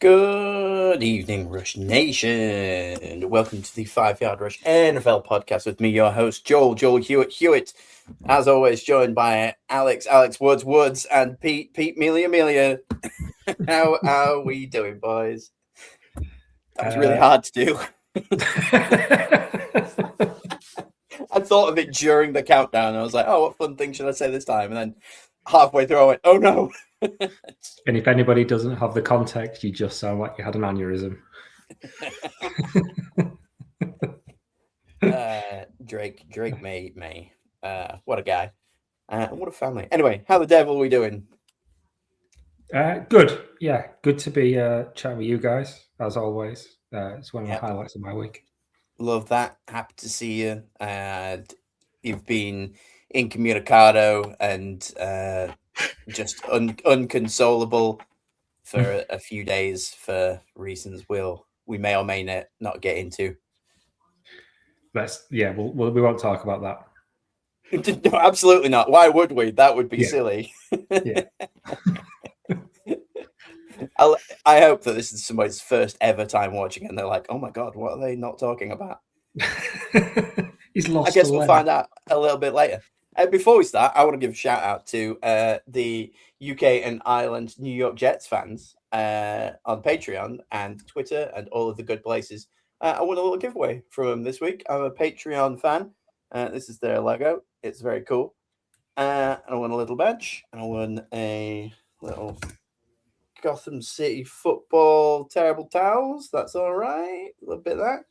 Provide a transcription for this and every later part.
Good evening, Rush Nation. Welcome to the 5 Yard Rush NFL podcast with me, your host, Joel Hewitt. As always, joined by Alex Woods, and Pete Melia. How are we doing, boys? That was really hard to do. I thought of it during the countdown. I was like, oh, what fun thing should I say this time? And then halfway through, I went, oh no. And if anybody doesn't have the context, you just sound like you had an aneurysm. Drake May. What a guy. What a family. Anyway, how the devil are we doing? Good. Yeah, good to be chatting with you guys, as always. It's one of the highlights of my week. Love that. Happy to see you. You've been incommunicado and just unconsolable for a few days for reasons we may or may not get into. We won't talk about that. No, absolutely not. Why would we? That would be silly. Yeah. I hope that this is somebody's first ever time watching and they're like, oh my God, what are they not talking about? He's lost. I guess we'll find out a little bit later. Before we start, I want to give a shout out to the UK and Ireland New York Jets fans on Patreon and Twitter and all of the good places. I won a little giveaway from them this week. I'm a Patreon fan. This is their logo. It's very cool. And I won a little badge. And I won a little Gotham City football terrible towels. That's all right. A little bit of that.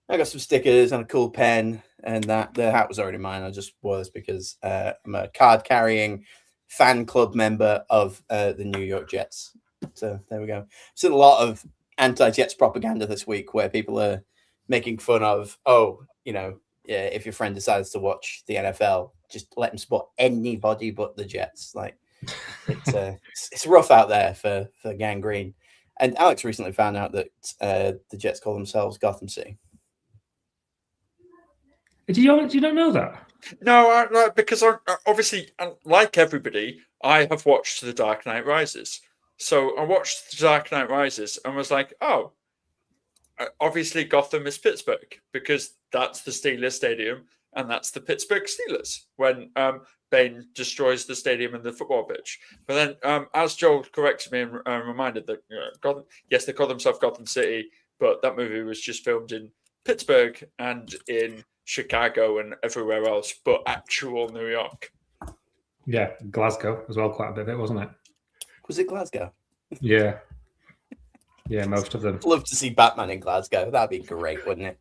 I got some stickers and a cool pen, and that the hat was already mine. I just wore this because I'm a card-carrying fan club member of the New York Jets. So there we go. I've seen a lot of anti-Jets propaganda this week where people are making fun of, if your friend decides to watch the NFL, just let him support anybody but the Jets. Like it's rough out there for gangrene. And Alex recently found out that the Jets call themselves Gotham City. Do you not know that? No, because obviously, like everybody, I have watched The Dark Knight Rises. So I watched The Dark Knight Rises and was like, oh, obviously Gotham is Pittsburgh because that's the Steelers stadium and that's the Pittsburgh Steelers when Bane destroys the stadium and the football pitch. But then, as Joel corrected me and reminded that Gotham, yes, they call themselves Gotham City, but that movie was just filmed in Pittsburgh and in Chicago and everywhere else, but actual New York. Yeah, Glasgow as well, quite a bit of it, wasn't it? Was it Glasgow? Yeah. Yeah, most of them. Love to see Batman in Glasgow. That'd be great, wouldn't it?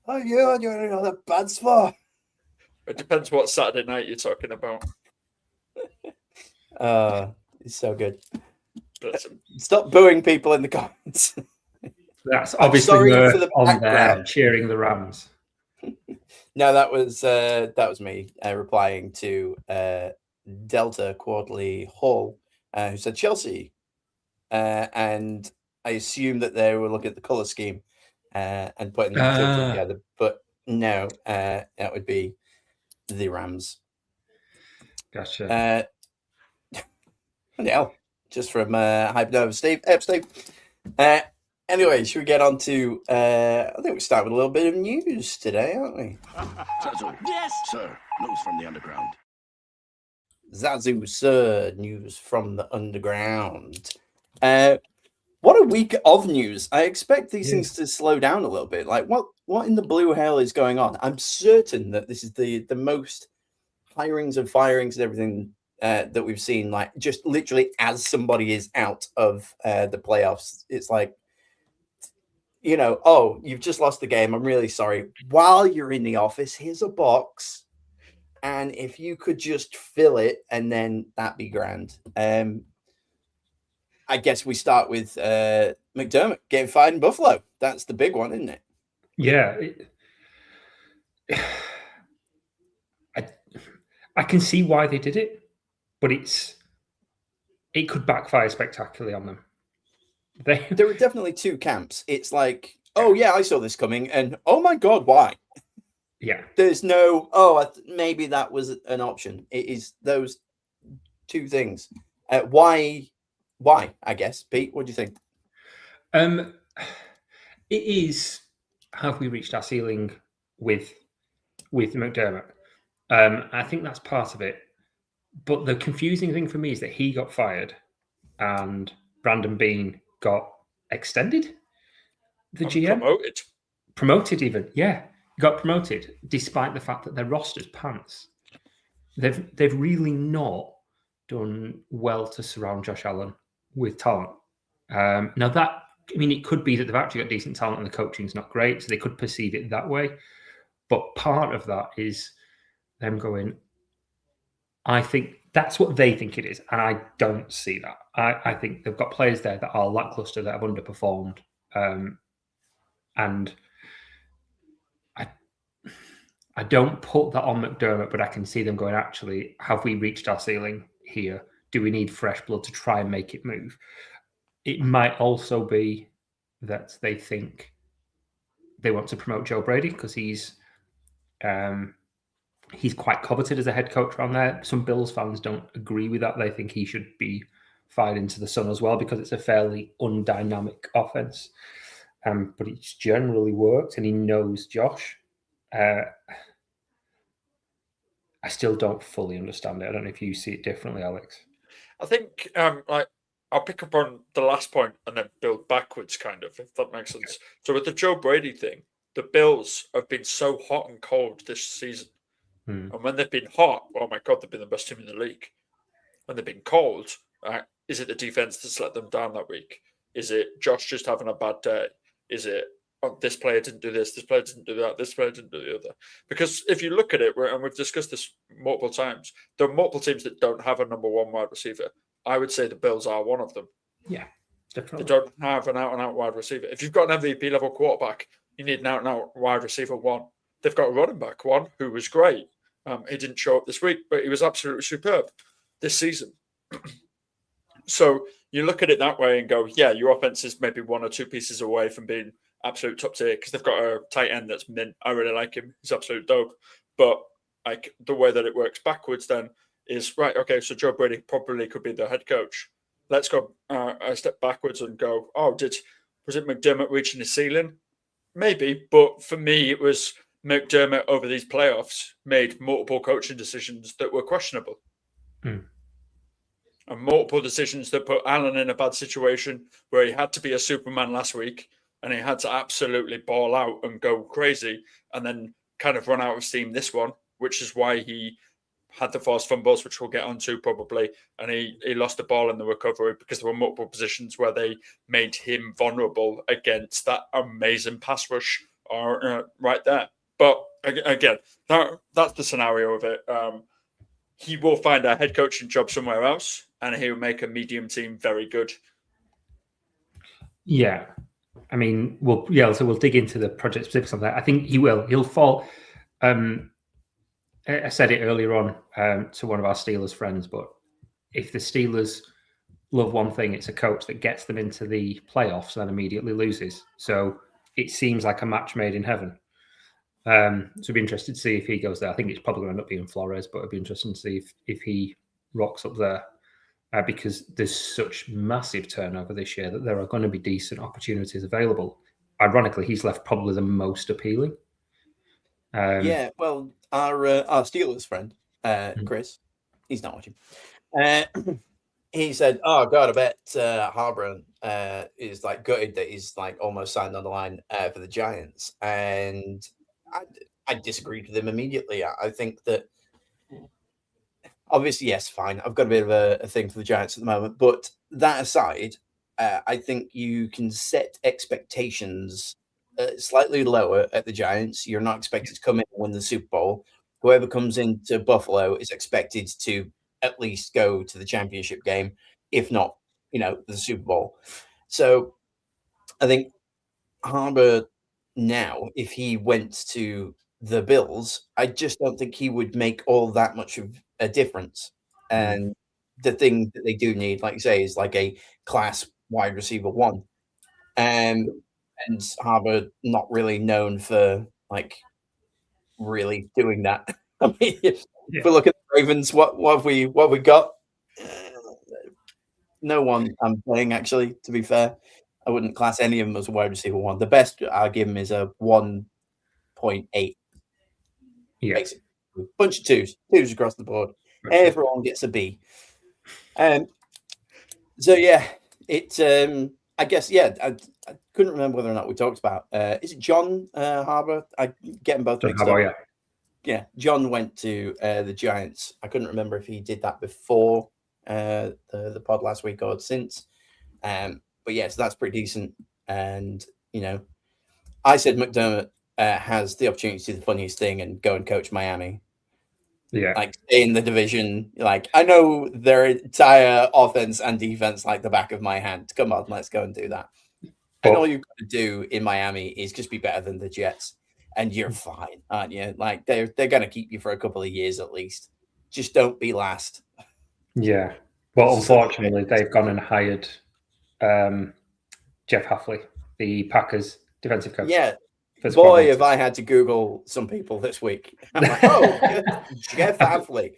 Oh, yeah, you're in another bad spot. It depends what Saturday night you're talking about. It's so good. Stop booing people in the comments. That's obviously on there cheering the Rams. No, that was me replying to Delta Quarterly Hall, who said Chelsea, and I assumed that they were looking at the color scheme and putting them together, but no, that would be the Rams. Gotcha. Yeah, just from Hype Nova Steve. Anyway, should we get on to, I think we start with a little bit of news today, aren't we? Yes, sir. News from the underground. Zazu, sir. News from the underground. What a week of news. I expect these things to slow down a little bit. Like, what in the blue hell is going on? I'm certain that this is the most hirings and firings and everything that we've seen, like, just literally as somebody is out of the playoffs. It's like, you've just lost the game. I'm really sorry. While you're in the office, here's a box. And if you could just fill it, and then that'd be grand. I guess we start with McDermott getting fired in Buffalo. That's the big one, isn't it? Yeah. I can see why they did it, but it could backfire spectacularly on them. There were definitely two camps. It's like, oh yeah, I saw this coming, and oh my God, why? Yeah. There's no, maybe that was an option. It is those two things. Why? I guess, Pete, what do you think? It is. Have we reached our ceiling with McDermott? I think that's part of it. But the confusing thing for me is that he got fired and Brandon Bean got extended. The GM promoted even, yeah, got promoted despite the fact that their roster's pants. They've really not done well to surround Josh Allen with talent. Now that, I mean, it could be that they've actually got decent talent and the coaching's not great, so they could perceive it that way. But part of that is them going, I think that's what they think it is, and I don't see that. I think they've got players there that are lackluster, that have underperformed, and I don't put that on McDermott, but I can see them going, actually, have we reached our ceiling here? Do we need fresh blood to try and make it move? It might also be that they think they want to promote Joe Brady because he's quite coveted as a head coach around there. Some Bills fans don't agree with that. They think he should be fired into the sun as well because it's a fairly undynamic offense. But it's generally worked, and he knows Josh. I still don't fully understand it. I don't know if you see it differently, Alex. I think I'll pick up on the last point and then build backwards, kind of, if that makes sense. So with the Joe Brady thing, the Bills have been so hot and cold this season. And when they've been hot, oh my God, they've been the best team in the league. When they've been cold, is it the defense that's let them down that week? Is it Josh just having a bad day? Is it, oh, this player didn't do this player didn't do that, this player didn't do the other? Because if you look at it, and we've discussed this multiple times, there are multiple teams that don't have a number one wide receiver. I would say the Bills are one of them. Yeah, definitely. They don't have an out-and-out wide receiver. If you've got an MVP level quarterback, you need an out-and-out wide receiver one. They've got a running back one who was great. He didn't show up this week, but he was absolutely superb this season. So you look at it that way and go, yeah, your offense is maybe one or two pieces away from being absolute top tier because they've got a tight end that's mint. I really like him. He's absolute dope. But like the way that it works backwards then is, right, okay, so Joe Brady probably could be the head coach. Let's go a step backwards and go, was it McDermott reaching his ceiling? Maybe, but for me, it was McDermott over these playoffs made multiple coaching decisions that were questionable. And multiple decisions that put Allen in a bad situation where he had to be a Superman last week and he had to absolutely ball out and go crazy and then kind of run out of steam this one, which is why he had the forced fumbles, which we'll get onto probably, and he lost the ball in the recovery because there were multiple positions where they made him vulnerable against that amazing pass rush right there. But again, that's the scenario of it. He will find a head coaching job somewhere else, and he'll make a medium team very good. Yeah, I mean, so we'll dig into the project specifics of that. I think he will. He'll fall. I said it earlier on to one of our Steelers friends, but if the Steelers love one thing, it's a coach that gets them into the playoffs and then immediately loses. So it seems like a match made in heaven. So it'd be interested to see if he goes there. I think it's probably going to end up being Flores, but it'd be interesting to see if he rocks up there because there's such massive turnover this year that there are going to be decent opportunities available. Ironically, he's left probably the most appealing. Yeah, well, our Steelers friend, Chris, he's not watching. He said, "Oh God, I bet Harbaugh is like gutted that he's like almost signed on the line for the Giants." And I disagreed with him immediately. I think that obviously, yes, fine. I've got a bit of a thing for the Giants at the moment, but that aside, I think you can set expectations slightly lower at the Giants. You're not expected to come in and win the Super Bowl. Whoever comes into Buffalo is expected to at least go to the championship game, if not, the Super Bowl. So I think Harbaugh now, if he went to the Bills, I just don't think he would make all that much of a difference. And the thing that they do need, like you say, is like a class wide receiver one. And Harbaugh not really known for like really doing that. I mean, if we look at the Ravens, what have we got? No one I'm playing, actually, to be fair. I wouldn't class any of them as a wide receiver one. The best I'll give him is a 1.8. Yeah. Basically, bunch of twos across the board. Everyone gets a B. So yeah, it. I guess I couldn't remember whether or not we talked about. Is it John Harbour? I get them both mixed up. Yeah, John went to the Giants. I couldn't remember if he did that before the pod last week or since. But yeah, so that's pretty decent. And I said McDermott has the opportunity to do the funniest thing and go and coach Miami. Yeah, like stay in the division. Like, I know their entire offense and defense like the back of my hand. Come on, let's go and do that. And all you've got to do in Miami is just be better than the Jets, and you're fine, aren't you? Like, they're going to keep you for a couple of years at least. Just don't be last. Yeah. Well, unfortunately, they've gone and hired Jeff Hafley, the Packers defensive coach. Yeah. Boy, have I had to Google some people this week. I'm like, oh, Jeff Hafley.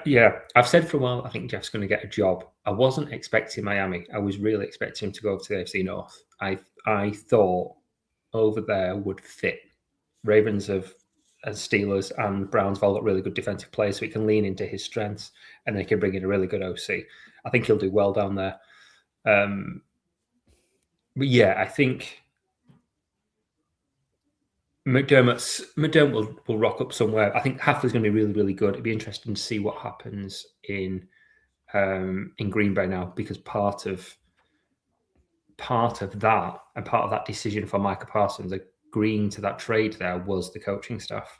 Yeah, I've said for a while, I think Jeff's going to get a job. I wasn't expecting Miami. I was really expecting him to go over to the AFC North. I thought over there would fit. Ravens have, and Steelers and Browns have all got really good defensive players, so he can lean into his strengths, and they can bring in a really good OC. I think he'll do well down there. But yeah, I think McDermott will rock up somewhere. I think Hafler's going to be really, really good. It'd be interesting to see what happens in Green Bay now, because part of that and part of that decision for Micah Parsons agreeing to that trade there was the coaching staff.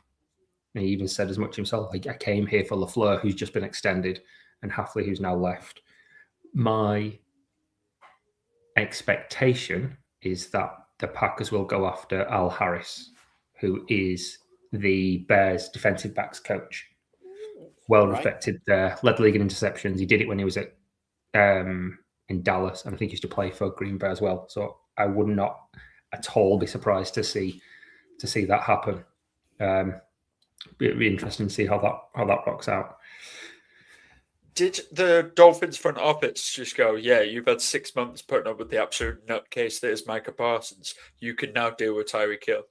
And he even said as much himself. Like, I came here for LaFleur, who's just been extended, and Hafley, who's now left. My expectation is that the Packers will go after Al Harris, who is the Bears defensive backs coach. Well respected there, led the league in interceptions. He did it when he was at in Dallas, and I think he used to play for Green Bay as well. So I would not at all be surprised to see that happen. It'd be interesting to see how that rocks out. Did the Dolphins front office just go, yeah, you've had 6 months putting up with the absolute nutcase that is Micah Parsons. You can now deal with Tyreek Hill?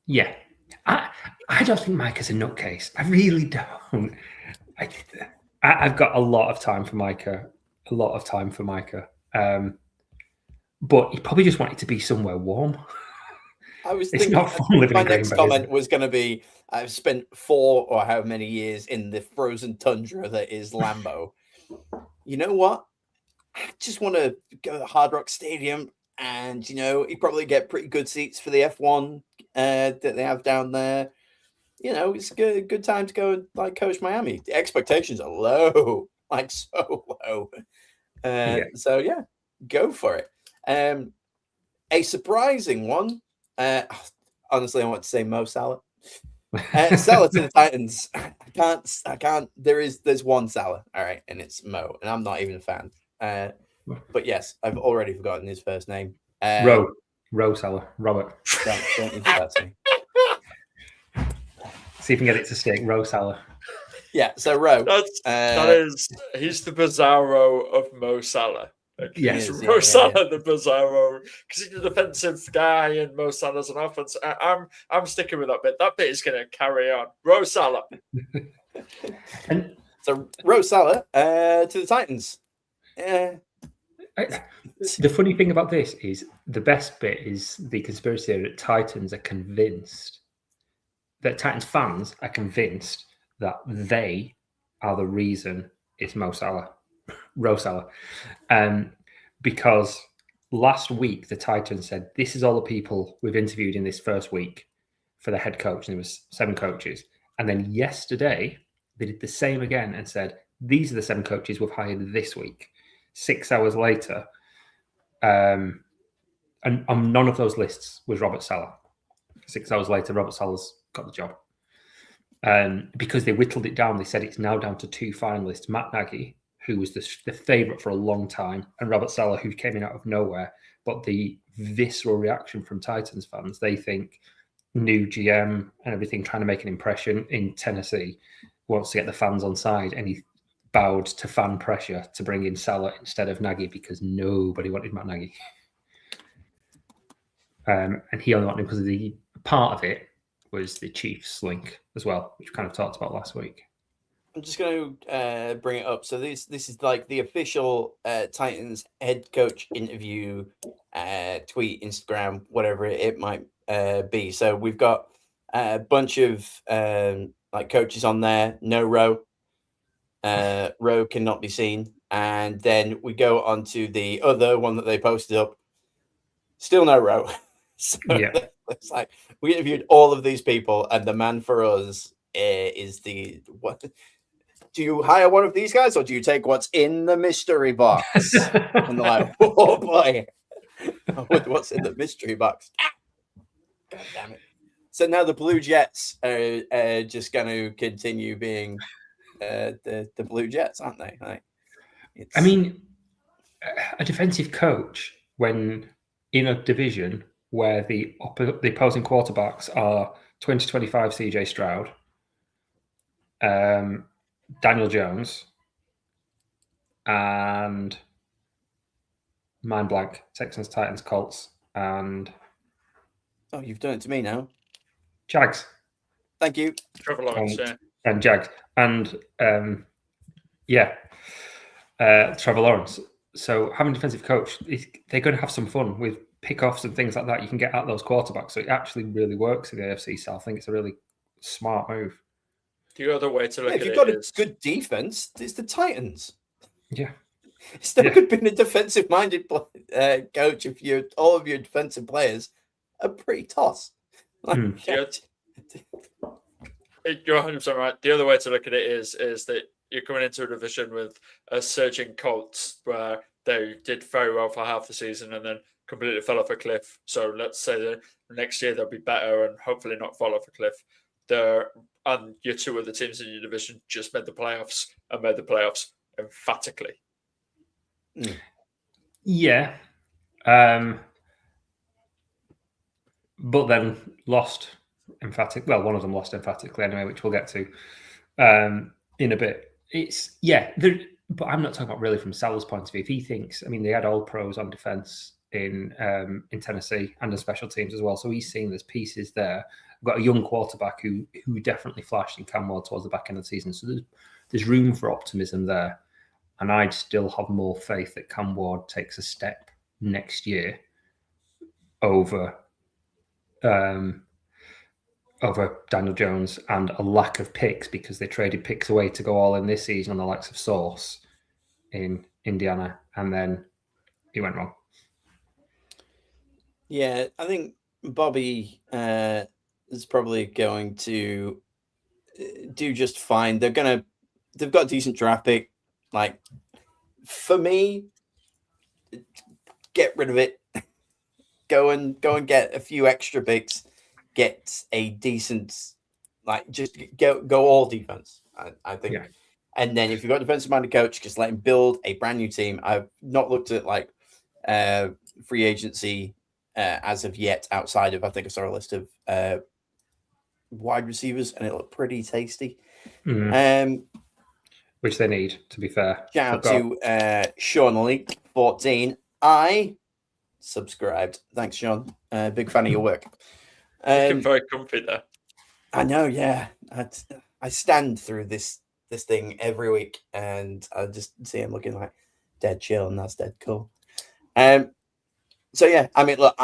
Yeah. I don't think Micah's a nutcase. I really don't. I've got a lot of time for Micah. But he probably just wanted to be somewhere warm. I was it's thinking not fun living my in Green next Bay, comment was going to be, I've spent 4 or how many years in the frozen tundra that is Lambeau. You know what? I just want to go to Hard Rock Stadium, and you probably get pretty good seats for the F1 that they have down there. It's a good time to go and coach Miami. The expectations are low, so low. So yeah, go for it. A surprising one. Honestly, I want to say Mo Salah. Salah to the Titans. I can't. There's one Salah, all right, and it's Mo, and I'm not even a fan. But yes, I've already forgotten his first name. Roe Salah. Robert. Don't need that to me. See if you can get it to stick. Roe Salah. Yeah, so Roe. He's the Bizarro of Mo Salah. Yes, Mo Salah, the Bizarro, because he's a defensive guy and Mo Salah's an offense. I'm sticking with that bit. That bit is going to carry on. Roe Salah. And so Roe Salah to the Titans. The funny thing about this is the best bit is the conspiracy theory that Titans fans are convinced that they are the reason it's Roe Salah. Because last week the Titans said, this is all the people we've interviewed in this first week for the head coach, and there was 7 coaches. And then yesterday they did the same again and said, these are the 7 coaches we've hired this week. 6 hours later, and on none of those lists was Robert Saleh. 6 hours later, Robert Saleh's got the job. Because they whittled it down, they said it's now down to 2 finalists, Matt Nagy, who was the favourite for a long time, and Robert Saleh, who came in out of nowhere. But the visceral reaction from Titans fans, they think new GM and everything, trying to make an impression in Tennessee, wants to get the fans on side, and he bowed to fan pressure to bring in Salah instead of Nagy because nobody wanted Matt Nagy. And he only wanted him because the part of it was the Chiefs link as well, which we kind of talked about last week. I'm just going to bring it up. So this is like the official Titans head coach interview, tweet, Instagram, whatever it might be. So we've got a bunch of like coaches on there. No Rowe. Rowe cannot be seen. And then we go on to the other one that they posted up. Still no Rowe. So Yeah. it's like we interviewed all of these people, and the man for us is the what? Do you hire one of these guys, or do you take what's in the mystery box? And they're like, oh boy, what's in the mystery box? God damn it! So now the Blue Jets are just going to continue being the Blue Jets, aren't they? Like, I mean, a defensive coach when in a division where the opposing quarterbacks are 2025 CJ Stroud, Daniel Jones, and mind blank, Texans, Titans, Colts, and oh, you've done it to me now. Jags. Thank you. Trevor Lawrence, and Jags. And Trevor Lawrence. So having a defensive coach, they're going to have some fun with pickoffs and things like that. You can get at those quarterbacks. So it actually really works in the AFC South. I think it's a really smart move. The other way to look at it is... If you've got a good defense, it's the Titans. Yeah. It's no good being a defensive-minded coach if all of your defensive players are pretty toss. Like, You're 100% right. The other way to look at it is that you're coming into a division with a surging Colts where they did very well for half the season and then completely fell off a cliff. So let's say that next year they'll be better and hopefully not fall off a cliff. And your two other teams in your division just made the playoffs and made the playoffs emphatically. Yeah. But then lost emphatically. Well, one of them lost emphatically anyway, which we'll get to in a bit. But I'm not talking about really from Salah's point of view. If he thinks, I mean, they had all pros on defense in Tennessee and the special teams as well. So he's seeing there's pieces there. We've got a young quarterback who definitely flashed in Cam Ward towards the back end of the season. So there's room for optimism there. And I'd still have more faith that Cam Ward takes a step next year over Daniel Jones and a lack of picks because they traded picks away to go all in this season on the likes of Sauce in Indiana, and then he went wrong. Yeah, I think Bobby is probably going to do just fine. They've got a decent draft pick. Like, for me, get rid of it. Go and get a few extra picks. Get a decent, like, just go all defense. I think. Yeah. And then if you've got a defensive-minded coach, just let him build a brand new team. I've not looked at like free agency as of yet. Outside of, I think I saw a list of wide receivers, and it looked pretty tasty. Mm-hmm. Which they need, to be fair. Shout out to Sean Leak 14. I subscribed. Thanks, Sean. Big fan of your work. Looking very comfy there. I know, yeah. I stand through this thing every week, and I just see him looking like dead chill, and that's dead cool. So yeah, I mean, look,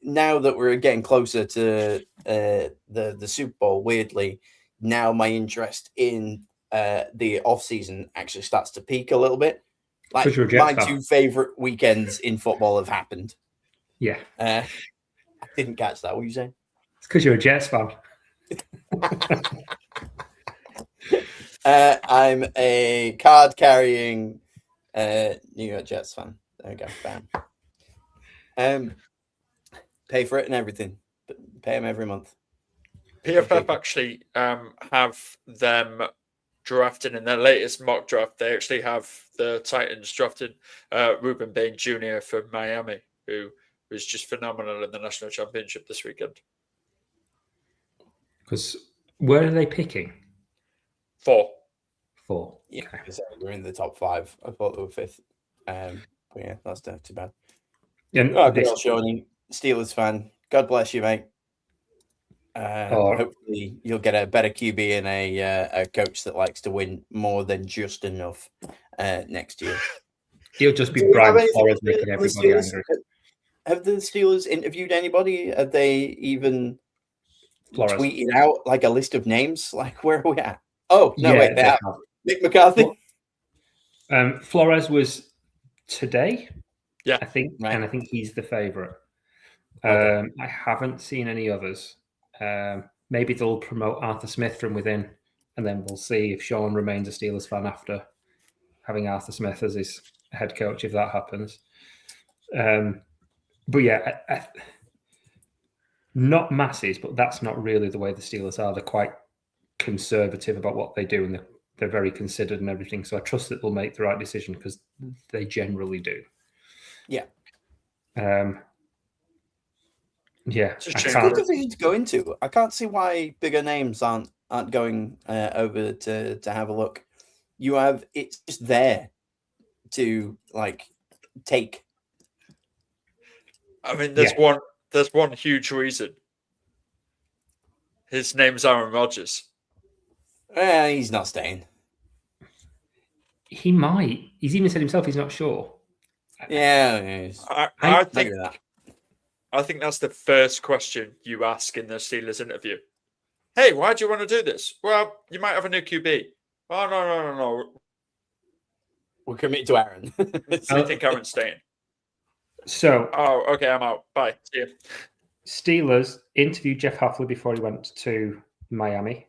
now that we're getting closer to the Super Bowl, weirdly, now my interest in the off season actually starts to peak a little bit. Like, my two favorite weekends in football have happened. Yeah. I didn't catch that. What were you saying? It's because you're a Jets fan. I'm a card-carrying New York Jets fan. There we go. Bam. Pay for it and everything. But pay them every month. PFF actually have them drafted in their latest mock draft. They actually have the Titans drafted Ruben Bain Jr. from Miami, who was just phenomenal in the national championship this weekend. Because where are they picking? 4. 4. Yeah, Okay. so we're in the top 5. I thought they were 5th. But yeah, that's not too bad. And Oh, good this, old Shawnee, Steelers fan. God bless you, mate. Hopefully, you'll get a better QB and a coach that likes to win more than just enough next year. he'll just be Do we have Brian anything Flores on the making everybody Steelers? angry. Have the Steelers interviewed anybody? Have they even Flores. tweeted out like a list of names? Like, where are we at? Oh, no, Yeah, wait, they have. Mick McCarthy. Flores was today, Yeah. I think, Right. and I think he's the favourite. Okay. I haven't seen any others. Maybe they'll promote Arthur Smith from within, and then we'll see if Sean remains a Steelers fan after having Arthur Smith as his head coach, if that happens. But yeah, not masses, but that's not really the way the Steelers are. They're quite conservative about what they do, and they're very considered and everything. So I trust that they'll make the right decision because they generally do. Yeah. Yeah, It's a It's shame. a good division to go into. I can't see why bigger names aren't going over to have a look. It's just there to like take. I mean, there's one huge reason. His name's Aaron Rodgers. He's not staying. he might. He's even said himself he's not sure. Yeah, I think agree with that. I think that's the first question you ask in the Steelers interview. Hey, why do you want to do this? Well, you might have a new QB. Oh, no. We're committed to Aaron. I think Aaron's staying. So, Oh, okay, I'm out. Bye. See you. Steelers interviewed Jeff Hafley before he went to Miami.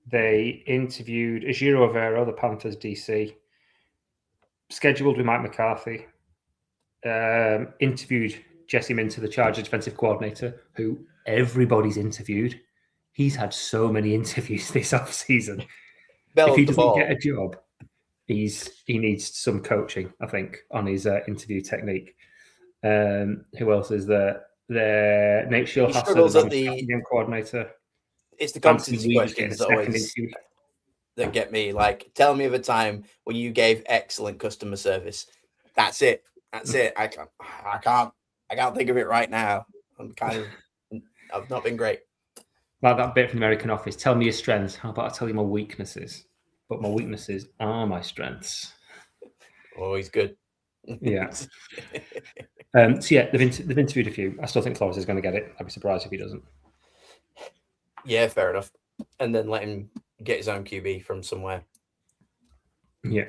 They interviewed Ejiro Rivera, the Panthers DC, scheduled with Mike McCarthy, interviewed Jesse Minter, the Chargers defensive coordinator, who everybody's interviewed. He's had so many interviews this offseason. If he doesn't get a job, he needs some coaching, I think, on his interview technique. Who else is there? Nate Schulhasser, the coordinator. It's the competency questions that get me. Like, tell me of a time when you gave excellent customer service. That's it. I can't think of it right now. I've not been great. Like that bit from American Office. Tell me your strengths. How about I tell you my weaknesses? But my weaknesses are my strengths. Oh, he's good. Yeah. So yeah, they've interviewed a few. I still think Flores is going to get it. I'd be surprised if he doesn't. Yeah, fair enough. And then let him get his own QB from somewhere. Yeah.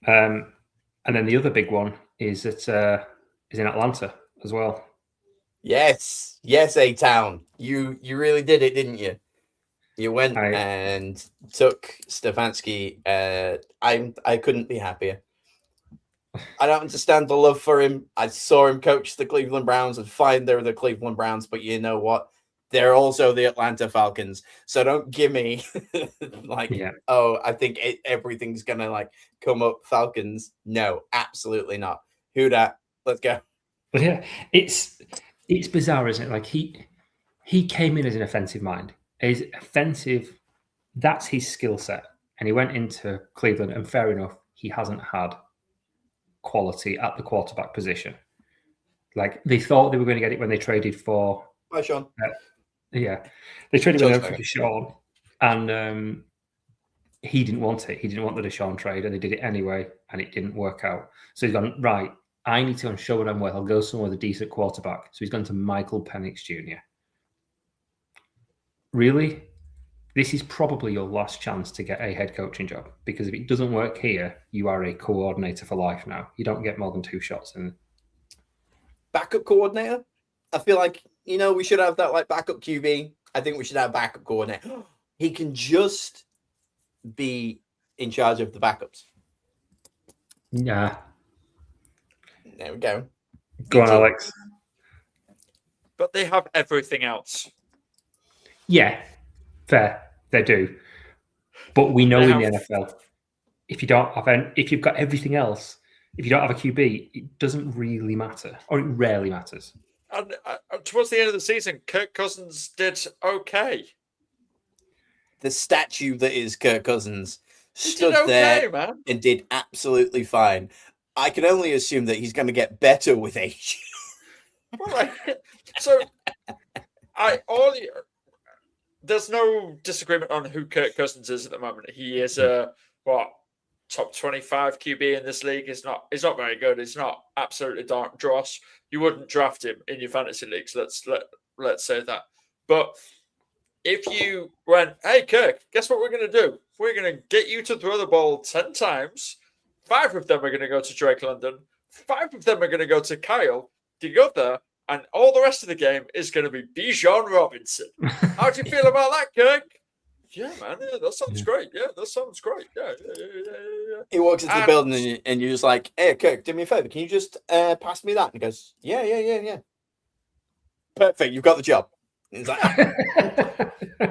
And then the other big one is in Atlanta as well. Yes, A-Town. You really did it, didn't you? You went and took Stefanski. I couldn't be happier. I don't understand the love for him. I saw him coach the Cleveland Browns, and fine, they're the Cleveland Browns, but you know what? They're also the Atlanta Falcons. So don't give me I think everything's gonna like come up Falcons. No, absolutely not. Who dat? Let's go. But yeah, it's bizarre, isn't it? Like he came in as an offensive mind. He's offensive. That's his skill set. And he went into Cleveland, and fair enough, he hasn't had quality at the quarterback position. Like they thought they were going to get it when they traded for. Hi, Sean. They traded for Deshaun, and he didn't want it. He didn't want the Deshaun trade, and they did it anyway, and it didn't work out. So he's gone, right, I need to show what I'm worth. I'll go somewhere with a decent quarterback. So he's gone to Michael Penix Jr. Really? This is probably your last chance to get a head coaching job, because if it doesn't work here, you are a coordinator for life now. You don't get more than 2 shots in. Backup coordinator? I feel like, we should have that like backup QB. I think we should have backup coordinator. He can just be in charge of the backups. Yeah. There we go. Go on, Alex. But they have everything else. Yeah, fair. They do. But we know in the NFL, if you've got everything else, if you don't have a QB, it doesn't really matter, or it rarely matters. And towards the end of the season, Kirk Cousins did okay. The statue that is Kirk Cousins stood okay, there man. and did absolutely fine. I can only assume that he's going to get better with age. Well, so there's no disagreement on who Kirk Cousins is at the moment. He is a top 25 QB in this league. He's not very good. He's not absolutely dross. You wouldn't draft him in your fantasy leagues. Let's say that. But if you went, hey Kirk, guess what we're going to do? We're going to get you to throw the ball 10 times. 5 of them are going to go to Drake London. 5 of them are going to go to Kyle. The other, and all the rest of the game is going to be Bijan Robinson. How do you feel about that, Kirk? Yeah, man. Yeah, that sounds great. Yeah, that sounds great. Yeah. He walks into the building and you're just like, hey, Kirk, do me a favor. Can you just pass me that? And he goes, yeah. Perfect. You've got the job. And he's like,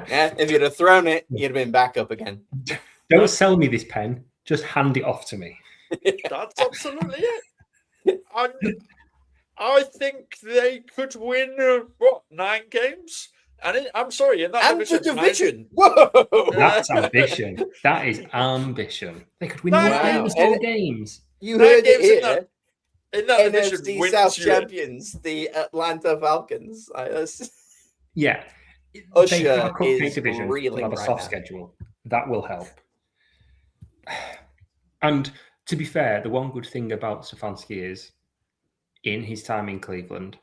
yeah, if you'd have thrown it, you'd have been back up again. Don't sell me this pen. Just hand it off to me. That's absolutely it. I think they could win, 9 games? And I'm sorry, in that division. Whoa! That's ambition. That is ambition. They could win 4 games. You heard it here. In that division, NFC South champions, the Atlanta Falcons. Yeah. Usher is division reeling have a right soft now. schedule. That will help. And to be fair, the one good thing about Stefanski is, in his time in Cleveland,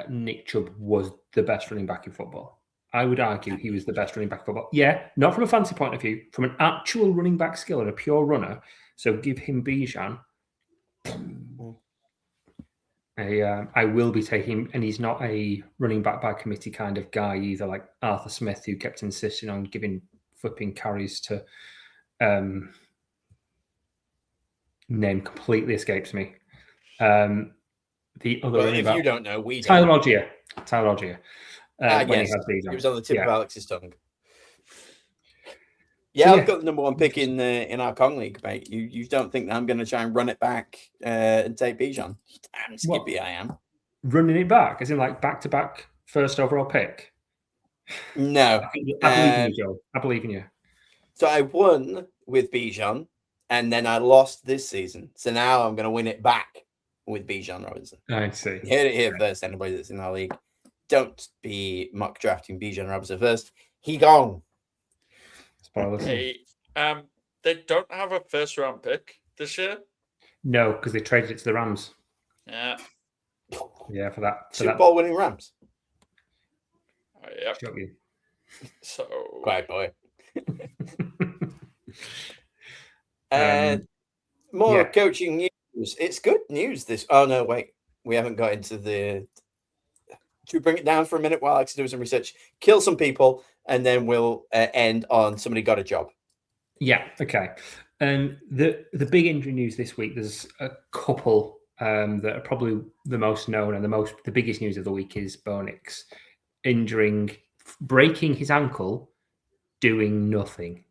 Nick Chubb was the best running back in football. I would argue he was the best running back in football. Yeah, not from a fancy point of view, from an actual running back skill and a pure runner. So give him Bijan. I will be taking, and he's not a running back by committee kind of guy either, like Arthur Smith, who kept insisting on giving flipping carries to name completely escapes me. The other well, if you don't know, we don't. Tyler Algier. When yes, he was on the tip of Alex's tongue. Yeah, I've got the number 1 pick in our Kong League, mate. You don't think that I'm going to try and run it back and take Bijan? Damn skippy I am. Running it back, as in like back-to-back first overall pick? No. I believe in you, Joe. I believe in you. So I won with Bijan, and then I lost this season. So now I'm going to win it back with Bijan Robinson. I see. You heard it here first, anybody that's in our league. Don't be mock drafting Bijan Robinson first. He gone. Hey, they don't have a first round pick this year. No, because they traded it to the Rams. Yeah. Yeah, for that. Super Bowl winning Rams. Yeah. So quiet boy. More coaching news. It's good news. Oh no, wait. We haven't got into the. Should we bring it down for a minute while Alex is doing some research? Kill some people, and then we'll end on somebody got a job. Yeah. Okay. The big injury news this week. There's a couple that are probably the most known and the biggest news of the week is Bo Nix breaking his ankle, doing nothing.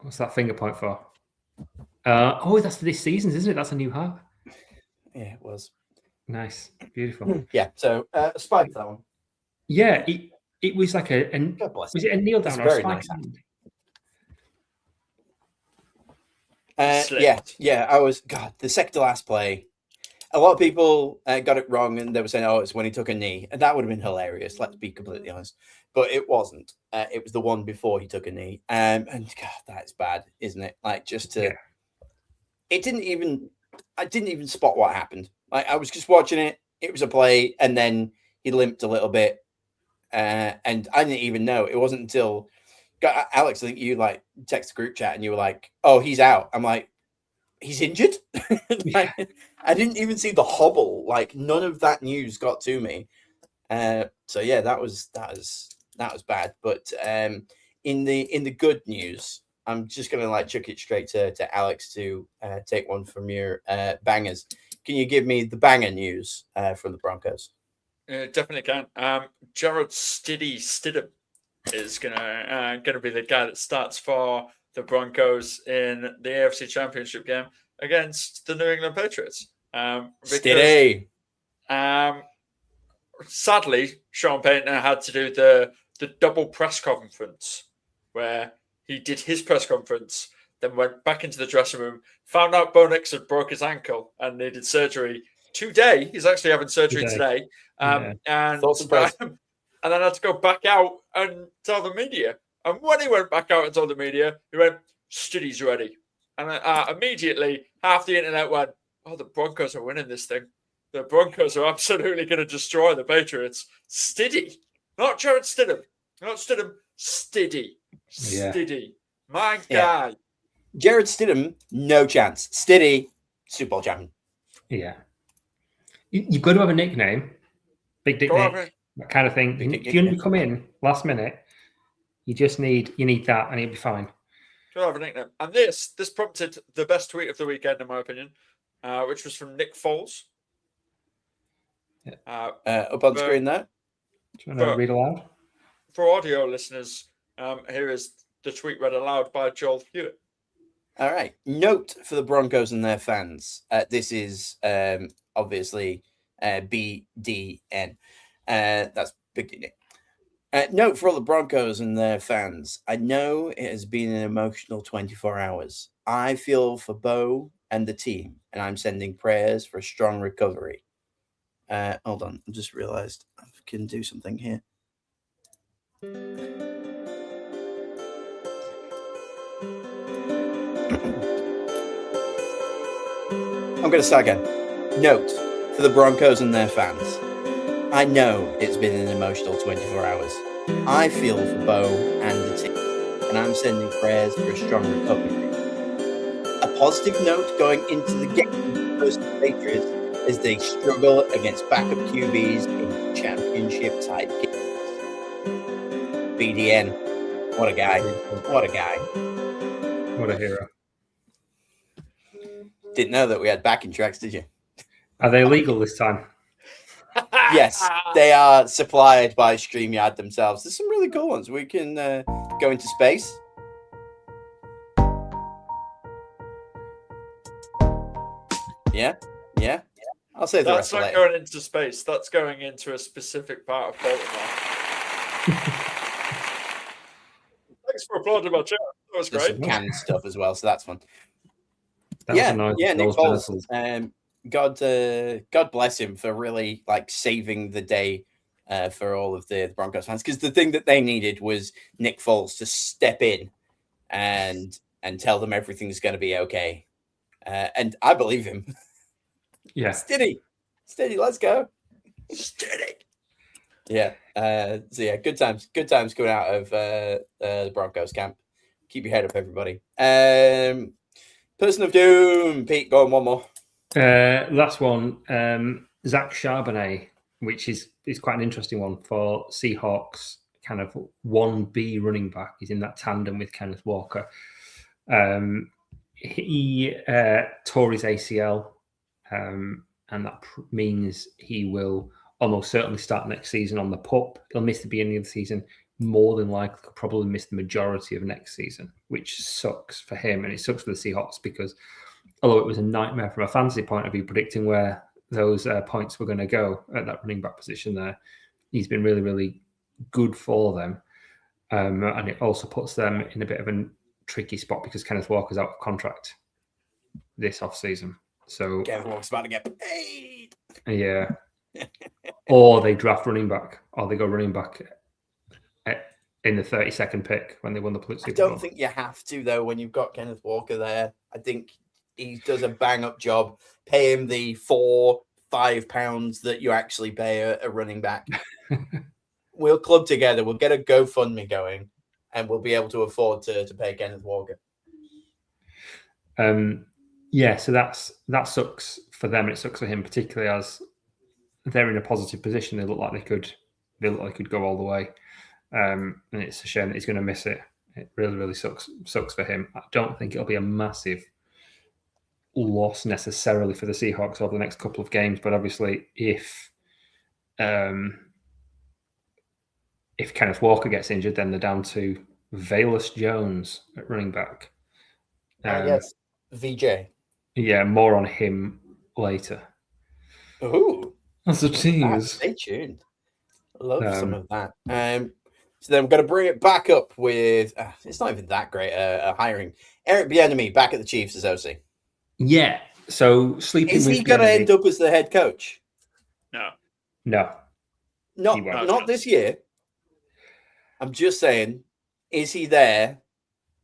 What's that finger point for? That's for this season's, isn't it? That's a new half. Yeah, it was. Nice. Beautiful. Yeah, so spike that one. Yeah, it was like was it a kneel down or a spike? Nice. I was, the second to last play. A lot of people got it wrong and they were saying, it's when he took a knee. And that would have been hilarious, let's be completely honest. But it wasn't. It was the one before he took a knee. And God, that's bad, isn't it? Like I didn't even spot what happened. Like I was just watching it. It was a play, and then he limped a little bit, and I didn't even know. It wasn't until Alex, I think you like text the group chat, and you were like, "Oh, he's out." I'm like, "He's injured." I didn't even see the hobble. Like none of that news got to me. So yeah, that was bad. But in the good news, I'm just gonna chuck it straight to Alex to take one from your bangers. Can you give me the banger news from the Broncos? Definitely can. Jared Stidham is gonna be the guy that starts for the Broncos in the AFC Championship game against the New England Patriots. Stidham. Sadly, Sean Payton had to do the the double press conference where he did his press conference, then went back into the dressing room, found out Bo Nix had broke his ankle and needed surgery today. He's actually having surgery today. And then had to go back out and tell the media. And when he went back out and told the media, he went, Stiddy's ready. And immediately, half the internet went, oh, the Broncos are winning this thing. The Broncos are absolutely going to destroy the Patriots. Stiddy. Not Jared Stidham. Not Stidham. Stiddy. Stiddy. My guy. Jared Stidham, no chance. Stiddy, Super Bowl champion. Yeah. You've got to have a nickname. Big Dick Nick. That kind of thing. If you're going to come in last minute, you need that and you'll be fine. You'll have a nickname. And this prompted the best tweet of the weekend, in my opinion, which was from Nick Foles. Up on screen there. Do you want to read aloud? For audio listeners, here is the tweet read aloud by Joel Hewitt. All right. Note for the Broncos and their fans. This is obviously BDN. That's Big D Nick. Note for all the Broncos and their fans. I know it has been an emotional 24 hours. I feel for Bo and the team, and I'm sending prayers for a strong recovery. Hold on. I just realized I can do something here. I'm going to start again. Note for the Broncos and their fans. I know it's been an emotional 24 hours. I feel for Bo and the team, and I'm sending prayers for a strong recovery. A positive note going into the game versus the Patriots as they struggle against backup QBs in championship-type games. BDN, what a guy. What a guy. What a hero. Didn't know that we had backing tracks, did you? Are they legal this time? Yes, they are supplied by StreamYard themselves. There's some really cool ones. We can go into space. Yeah. I'll say the rest later. That's not going into space. That's going into a specific part of Baltimore. Thanks for applauding my chat. That was There's great. some canned stuff as well, so that's fun. Nice Nick Foles. God bless him for really saving the day for all of the Broncos fans, because the thing that they needed was Nick Foles to step in and tell them everything's going to be okay. And I believe him. Yeah. Steady, let's go. Steady. Yeah. So yeah, good times coming out of the Broncos camp. Keep your head up, everybody. Person of Doom, Pete, go on one more. Last one, Zach Charbonnet, which is quite an interesting one for Seahawks, kind of 1B running back. He's in that tandem with Kenneth Walker. He tore his ACL, and that means he will almost certainly start next season on the PUP. He'll miss the beginning of the season. More than likely, could probably miss the majority of next season, which sucks for him, and it sucks for the Seahawks because although it was a nightmare from a fantasy point of view, predicting where those points were going to go at that running back position there, he's been really, really good for them. And it also puts them in a bit of a tricky spot because Kenneth Walker's out of contract this offseason. So Kenneth Walker's about to get paid. Yeah. Or they draft running back, or they go running back in the 32nd pick when they won the Super Bowl. I don't think you have to, though, when you've got Kenneth Walker there. I think he does a bang-up job. Pay him the £4-5 that you actually pay a running back. We'll club together. We'll get a GoFundMe going, and we'll be able to afford to pay Kenneth Walker. Yeah, so that sucks for them, and it sucks for him, particularly as they're in a positive position. They look like they could go all the way. And it's a shame that he's going to miss it. It really, really sucks for him. I don't think it'll be a massive loss necessarily for the Seahawks over the next couple of games, but obviously if Kenneth Walker gets injured, then they're down to Velus Jones at running back. Yes, VJ. Yeah, more on him later. Ooh, that's a tease. Stay tuned. Love some of that. So then I'm going to bring it back up with. It's not even that great a hiring. Eric Bieniemy back at the Chiefs as OC. Yeah. So sleeping Is with he going to Bieniemy- end up as the head coach? No. No. Not won't. not this year. I'm just saying, is he there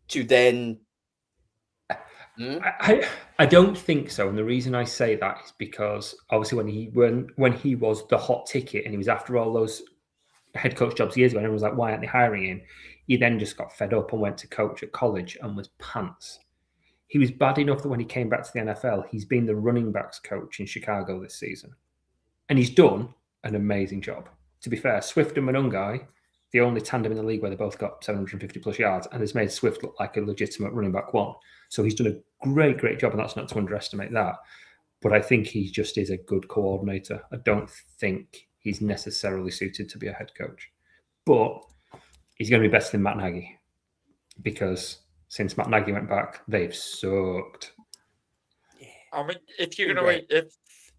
to then? I don't think so, and the reason I say that is because obviously when he was the hot ticket and he was after all those head coach jobs years ago, and everyone was like, "Why aren't they hiring him?" He then just got fed up and went to coach at college and was pants. He was bad enough that when he came back to the NFL, he's been the running backs coach in Chicago this season, and he's done an amazing job. To be fair, Swift and Monungai, the only tandem in the league where they both got 750 plus yards, and has made Swift look like a legitimate running back one. So he's done a great job, and that's not to underestimate that. But I think he just is a good coordinator. I don't think he's necessarily suited to be a head coach. But he's going to be better than Matt Nagy, because since Matt Nagy went back, they've sucked. I mean, if you're going to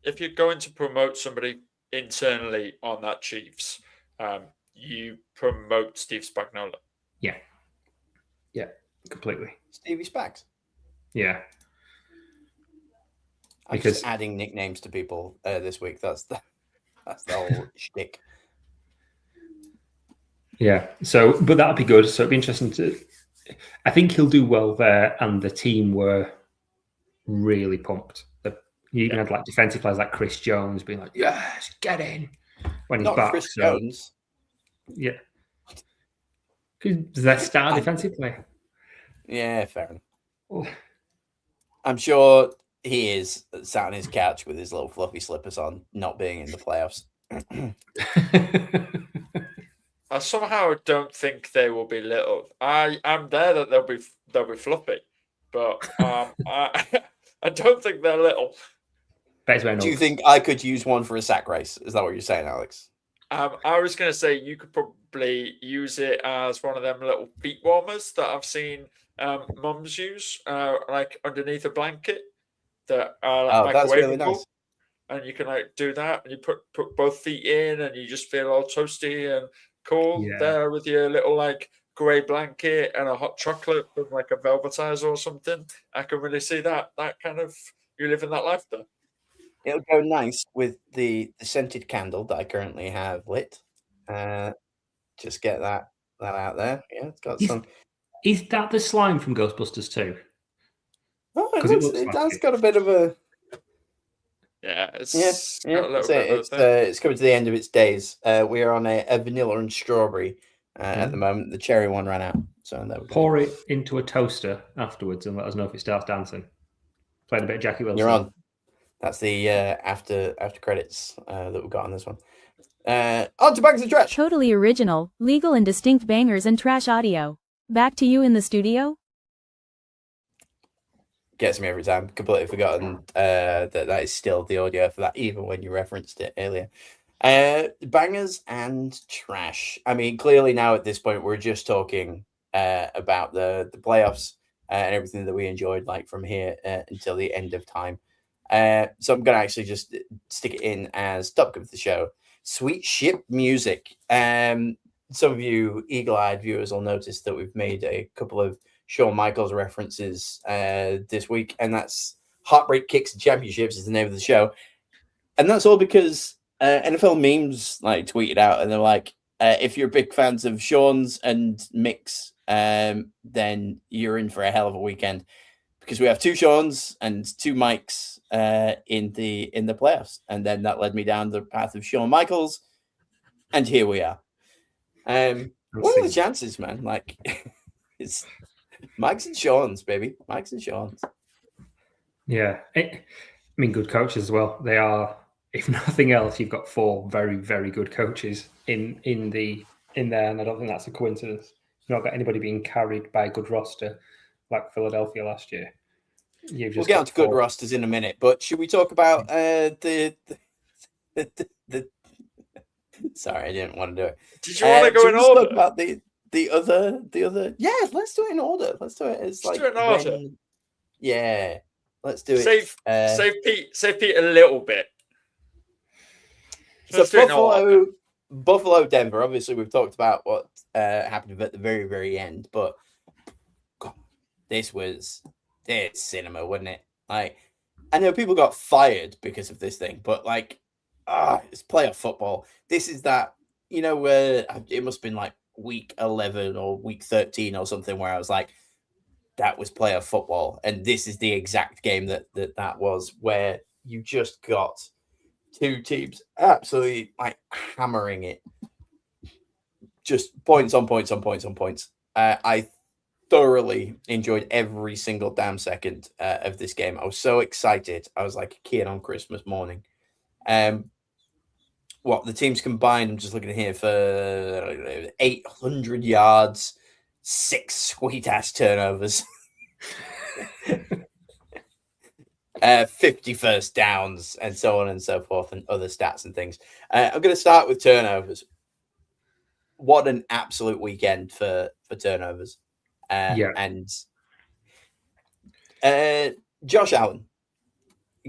if you're going to promote somebody internally on that Chiefs, you promote Steve Spagnuolo. Yeah, completely. Stevie Spags. Yeah. I'm Because- just adding nicknames to people this week. That's the whole shtick. Yeah. So, but that'd be good. So it'd be interesting to. I think he'll do well there, and the team were really pumped. You even had like defensive players like Chris Jones being like, "Yes, get in," when he's Not back. Chris So, Jones. yeah. Who's their star defensive player? Yeah, fair enough. Oh. I'm sure he is sat on his couch with his little fluffy slippers on, not being in the playoffs. I somehow don't think they will be little. I'm there that they'll be fluffy, but I don't think they're little. Do you think I could use one for a sack race? Is that what you're saying, Alex? I was going to say you could probably use it as one of them little feet warmers that I've seen mums use, like underneath a blanket that are like that's really microwavable. nice. And you can like do that, and you put both feet in, and you just feel all toasty and cool there with your little like grey blanket and a hot chocolate with like a velvetizer or something. I can really see that kind of you living that life there. It'll go nice with the scented candle that I currently have lit. Just get that out there. Yeah, it's got some. Is that the slime from Ghostbusters too? Oh, It that's got a bit of a. Yeah, it's got a little bit. It's coming to the end of its days. We are on a vanilla and strawberry at the moment. The cherry one ran out, so there we go. Pour it into a toaster afterwards and let us know if it starts dancing. Playing a bit of Jackie Wilson. You're on. That's the after credits that we got on this one. On to Bangs and Trash. Totally original, legal and distinct bangers and trash audio. Back to you in the studio. Gets me every time. Completely forgotten that is still the audio for that, even when you referenced it earlier. Bangers and trash. I mean, clearly now at this point we're just talking about the playoffs and everything that we enjoyed, like from here until the end of time. So I'm gonna actually just stick it in as topic of the show. Sweet ship music. Some of you eagle-eyed viewers will notice that we've made a couple of Shawn Michaels references this week, and that's Heartbreak Kicks and Championships is the name of the show. And that's all because NFL memes like tweeted out, and they're like, if you're big fans of Shawn's and Mick's, then you're in for a hell of a weekend, because we have two Shawns and two Mikes in the playoffs. And then that led me down the path of Shawn Michaels, and here we are. What are the chances, man? Like, it's Mike's and Shawns, baby. Mike's and Shawns. Yeah. I mean, good coaches as well. They are, if nothing else, you've got four very, very good coaches in there, and I don't think that's a coincidence. You've not got anybody being carried by a good roster like Philadelphia last year. We'll get on to good rosters in a minute, but should we talk about the Sorry, I didn't want to do it. Did you want to go in order? Talk about the other. Yeah, let's do it in order. Let's do it. Let's do it in order. Yeah, let's do it. Save Pete a little bit. So Buffalo, Denver. Obviously, we've talked about what happened at the very, very end, but God, this cinema, wasn't it? Like, I know people got fired because of this thing, but like, it's playoff football. This is that, where it must have been like week 11 or week 13 or something, where I was like, that was playoff football, and this is the exact game that was, where you just got two teams absolutely like hammering it, just points on points on points on points. I thoroughly enjoyed every single damn second of this game. I was so excited. I was like a kid on Christmas morning. What the teams combined, I'm just looking at here, for 800 yards, 6 sweet ass turnovers, 50 first downs, and so on and so forth, and other stats and things. I'm going to start with turnovers. What an absolute weekend for turnovers. And Josh Allen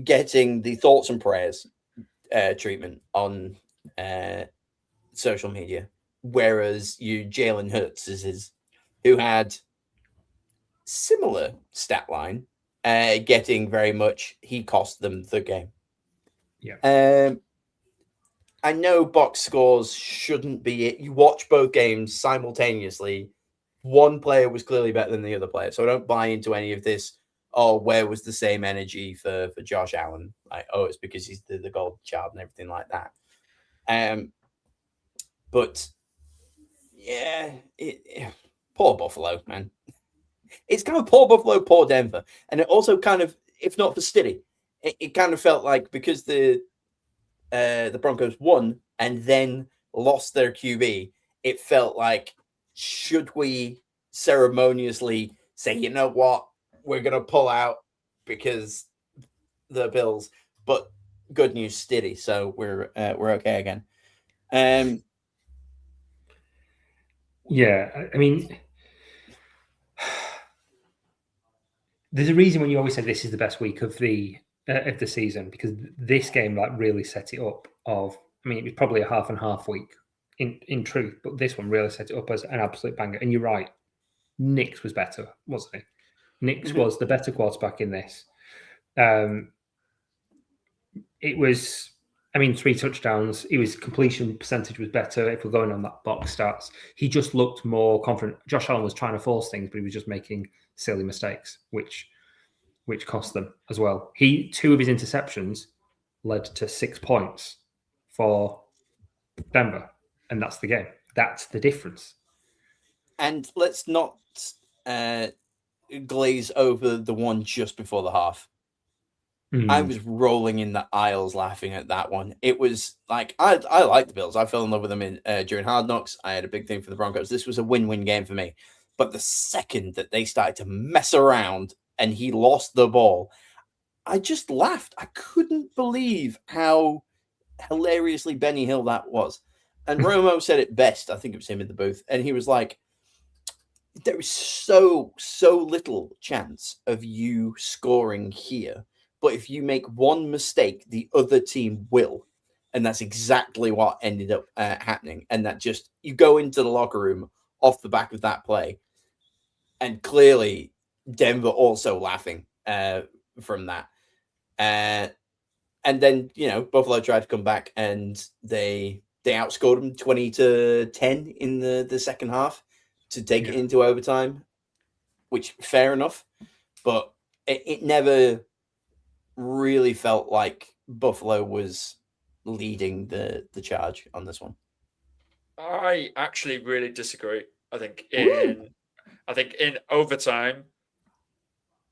getting the thoughts and prayers treatment on social media, whereas Jalen Hurts who had similar stat line, getting very much, he cost them the game. I know box scores shouldn't be it. You watch both games simultaneously. One player was clearly better than the other player, so I don't buy into any of this. Oh, where was the same energy for Josh Allen? Like, oh, it's because he's the gold child and everything like that. But yeah, poor Buffalo, man. It's kind of poor Buffalo, poor Denver, and it also kind of, if not for Stiddy, it kind of felt like, because the Broncos won and then lost their QB, it felt like, should we ceremoniously say, you know what, we're going to pull out because the Bills, but good news, Stiddy, so we're okay again. Yeah, I mean, there's a reason when you always say this is the best week of the season, because this game like really set it up. I mean, it was probably a half and half week in truth, but this one really set it up as an absolute banger. And you're right, Nix was better, wasn't he? Nix was the better quarterback in this. It was, I mean, 3 touchdowns. His completion percentage was better. If we're going on that box stats, he just looked more confident. Josh Allen was trying to force things, but he was just making silly mistakes, which cost them as well. 2 of his interceptions led to 6 points for Denver, and that's the game. That's the difference. And let's not glaze over the one just before the half. I was rolling in the aisles laughing at that one. It was like, I like the Bills. I fell in love with them during Hard Knocks. I had a big thing for the Broncos. This was a win-win game for me. But the second that they started to mess around and he lost the ball, I just laughed. I couldn't believe how hilariously Benny Hill that was. And Romo said it best. I think it was him in the booth. And he was like, there is so little chance of you scoring here. But if you make one mistake, the other team will. And that's exactly what ended up happening. And that just, you go into the locker room off the back of that play. And clearly, Denver also laughing from that. And then, Buffalo tried to come back and they outscored them 20-10 in the second half to take it into overtime, which, fair enough. But it never really felt like Buffalo was leading the charge on this one. I actually really disagree. I think in overtime,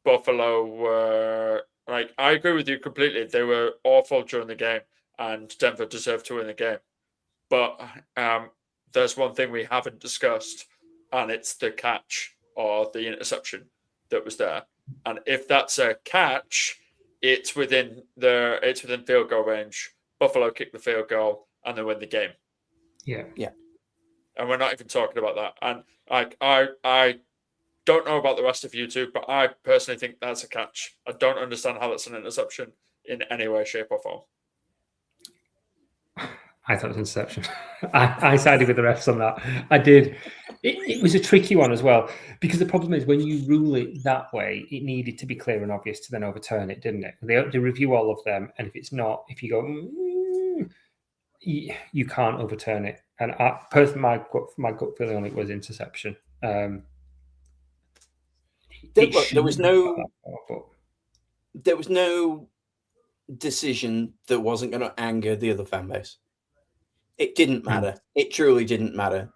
Buffalo were like, I agree with you completely. They were awful during the game, and Denver deserved to win the game. But there's one thing we haven't discussed, and it's the catch or the interception that was there. And if that's a catch, it's within field goal range. Buffalo kick the field goal and they win the game. Yeah. And we're not even talking about that. And I don't know about the rest of you two, but I personally think that's a catch. I don't understand how that's an interception in any way, shape, or form. I thought it was interception. I sided with the refs on that. I did. It was a tricky one as well, because the problem is when you rule it that way, it needed to be clear and obvious to then overturn it, didn't it? They review all of them, and if it's not, if you go, you can't overturn it. And personally, my gut feeling on it was interception. Look, there was no decision that wasn't going to anger the other fan base. It didn't matter. It truly didn't matter.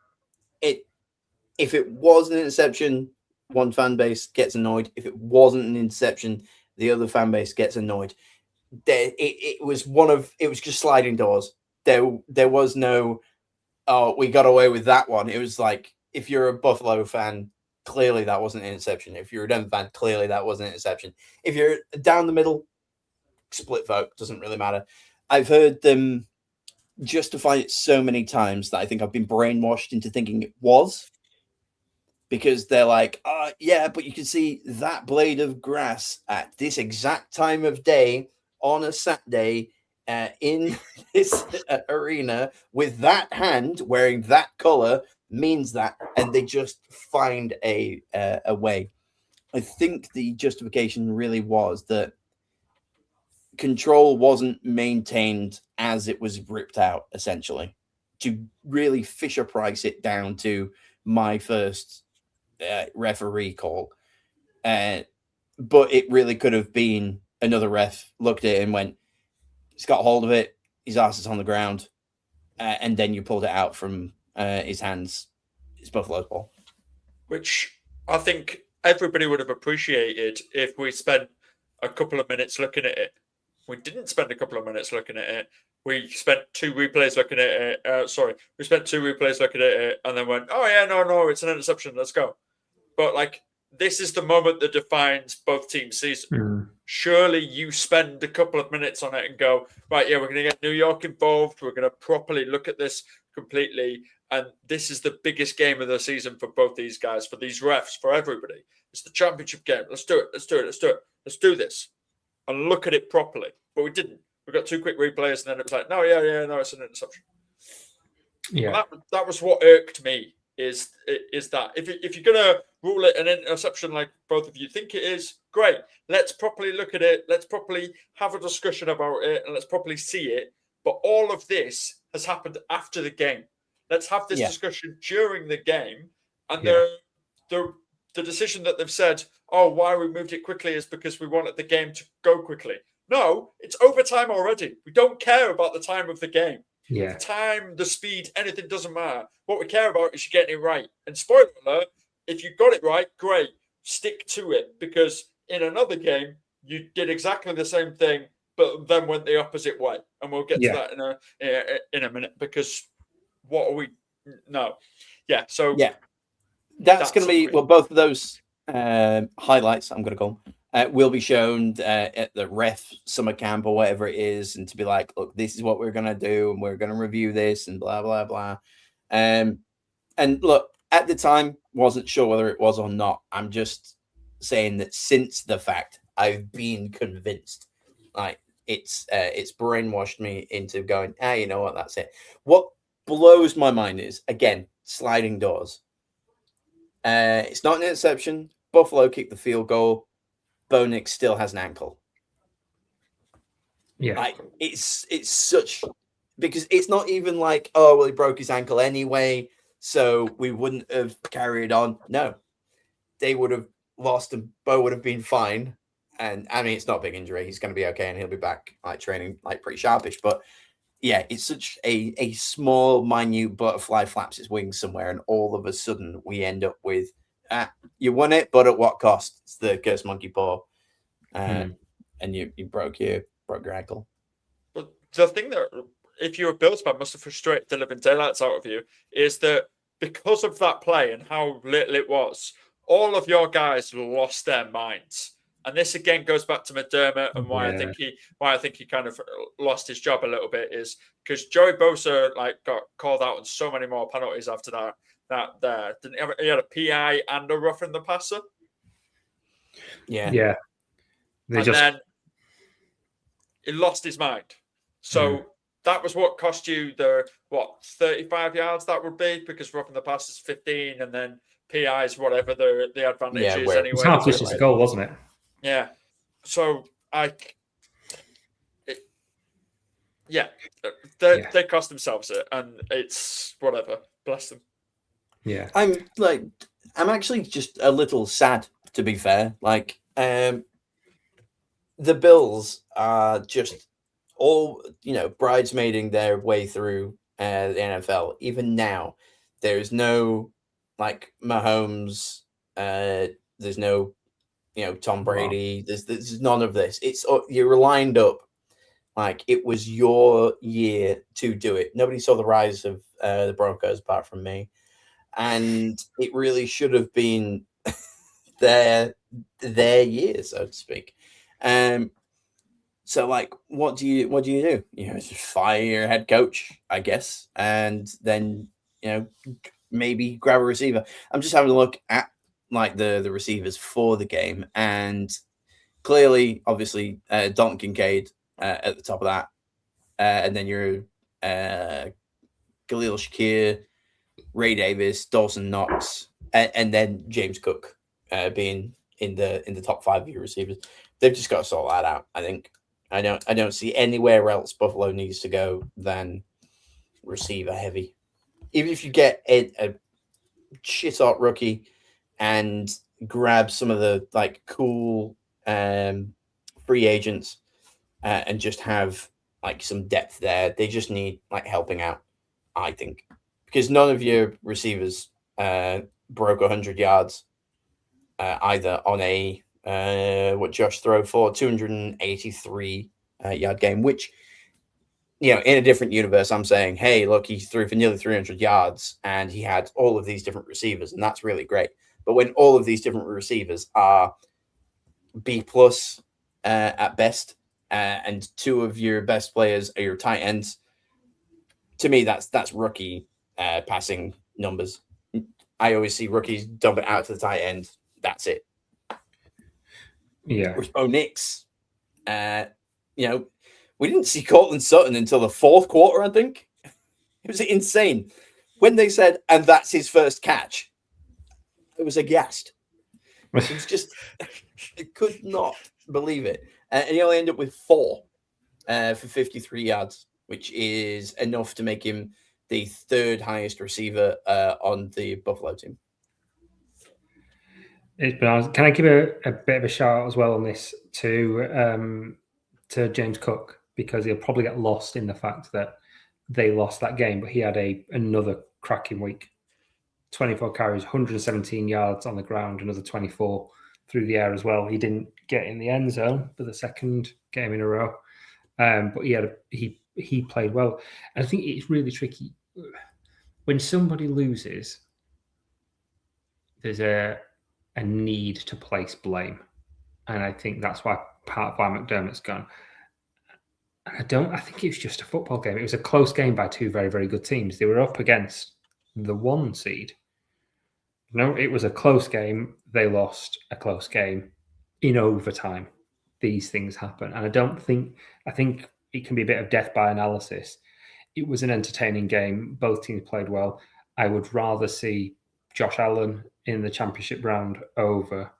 If it was an interception, one fan base gets annoyed. If it wasn't an interception, the other fan base gets annoyed. It was just sliding doors. There was no, oh, we got away with that one. It was like, if you're a Buffalo fan, clearly that wasn't an interception. If you're a Denver fan, clearly that wasn't an interception. If you're down the middle, split vote, doesn't really matter. I've heard them justify it so many times that I think I've been brainwashed into thinking it was, because they're like, yeah, but you can see that blade of grass at this exact time of day on a Saturday in this arena with that hand wearing that color means that, and they just find a way. I think the justification really was that control wasn't maintained as it was ripped out, essentially, to really Fisher Price it down to my first referee call. But it really could have been another ref looked at it and went, he's got hold of it, his ass is on the ground, and then you pulled it out from his hands. It's Buffalo's ball. Which I think everybody would have appreciated if we spent a couple of minutes looking at it. We didn't spend a couple of minutes looking at it. We spent two replays looking at it. We spent two replays looking at it and then went, oh, yeah, no, it's an interception. Let's go. But, like, this is the moment that defines both teams' season. Surely you spend a couple of minutes on it and go, right, yeah, we're going to get New York involved. We're going to properly look at this completely. And this is the biggest game of the season for both these guys, for these refs, for everybody. It's the championship game. Let's do it. Let's do this. And look at it properly. But we didn't. We got two quick replays, and then it was like, no, it's an interception. Yeah, that was what irked me. Is that if you're gonna rule it an interception like both of you think it is, great. Let's properly look at it. Let's properly have a discussion about it, and let's properly see it. But all of this has happened after the game. Let's have this discussion during the game, and the decision that they've said, oh, why we moved it quickly is because we wanted the game to go quickly. No, it's overtime already. We don't care about the time of the game. Yeah. The time, the speed, anything doesn't matter. What we care about is you getting it right. And spoiler alert, if you got it right, great. Stick to it, because in another game, you did exactly the same thing, but then went the opposite way. And we'll get to that in a minute, because what are we? No. Yeah, so... Yeah. That's going to be, well, both of those highlights, I'm going to call will be shown at the ref summer camp or whatever it is, and to be like, look, this is what we're going to do, and we're going to review this, and blah, blah, blah. And look, at the time, wasn't sure whether it was or not. I'm just saying that since the fact, I've been convinced. Like, it's brainwashed me into going, you know what, that's it. What blows my mind is, again, sliding doors. It's not an interception. Buffalo kicked the field goal. Bo Nix still has an ankle. Yeah. It's such, because it's not even like, oh, well, he broke his ankle anyway, so we wouldn't have carried on. No, they would have lost and Bo would have been fine. And I mean, it's not a big injury. He's going to be okay, and he'll be back training pretty sharpish. But yeah, it's such a small, minute butterfly flaps its wings somewhere, and all of a sudden we end up with, you won it, but at what cost? It's the cursed monkey paw, and you broke your ankle. But the thing that, if you're a Bills fan, must have frustrated the living daylights out of you, is that because of that play and how little it was, all of your guys lost their minds. And this again goes back to McDermott, and why I think he kind of lost his job a little bit is because Joey Bosa got called out on so many more penalties after that. He had a PI and a roughing the passer. Yeah. Then he lost his mind. So that was what cost you the 35 yards that would be, because roughing the pass is 15, and then PIs whatever the advantage is where- anyway. It's half distance goal, wasn't it? Yeah. So they cost themselves it, and it's whatever. Bless them. Yeah. I'm actually just a little sad, to be fair. Like, the Bills are just all, bridesmaiding their way through the NFL. Even now, there's no like Mahomes. There's no, Tom Brady. There's none of this. It's you're lined up like it was your year to do it. Nobody saw the rise of the Broncos apart from me, and it really should have been their year, so to speak. So like, what do you do? Just fire your head coach, I guess, and then maybe grab a receiver. I'm just having a look at like the receivers for the game, and clearly, obviously, Dalton Kincaid at the top of that, and then you're Khalil Shakir, Ray Davis, Dawson Knox, and then James Cook being in the top 5 of your receivers. They've just got to sort that out. I think. I don't see anywhere else Buffalo needs to go than receiver heavy. Even if you get a shit hot rookie and grab some of the like cool free agents and just have like some depth there. They just need like helping out, I think, because none of your receivers broke 100 yards either on a what Josh threw for 283 yard game, which in a different universe, I'm saying, hey, look, he threw for nearly 300 yards and he had all of these different receivers, and that's really great. But when all of these different receivers are B plus at best, and 2 of your best players are your tight ends, to me, that's rookie passing numbers. I always see rookies dump it out to the tight end. That's it. Yeah. Whereas Bo Nix, we didn't see Cortland Sutton until the 4th quarter, I think. It was insane. When they said, and that's his first catch, I was aghast. It was just, I could not believe it. And he only ended up with 4 for 53 yards, which is enough to make him the 3rd highest receiver on the Buffalo team. Can I give a bit of a shout out as well on this to James Cook, because he'll probably get lost in the fact that they lost that game, but he had another cracking week. 24 carries, 117 yards on the ground, another 24 through the air as well. He didn't get in the end zone for the 2nd game in a row, but he played well. And I think it's really tricky when somebody loses. There's a need to place blame, and I think that's why part of why McDermott's gone. I think it was just a football game. It was a close game by 2 very, very good teams. They were up against the 1 seed. No, it was a close game. They lost a close game in overtime. These things happen, and I think it can be a bit of death by analysis. It was an entertaining game. Both teams played well. I would rather see Josh Allen in the championship round over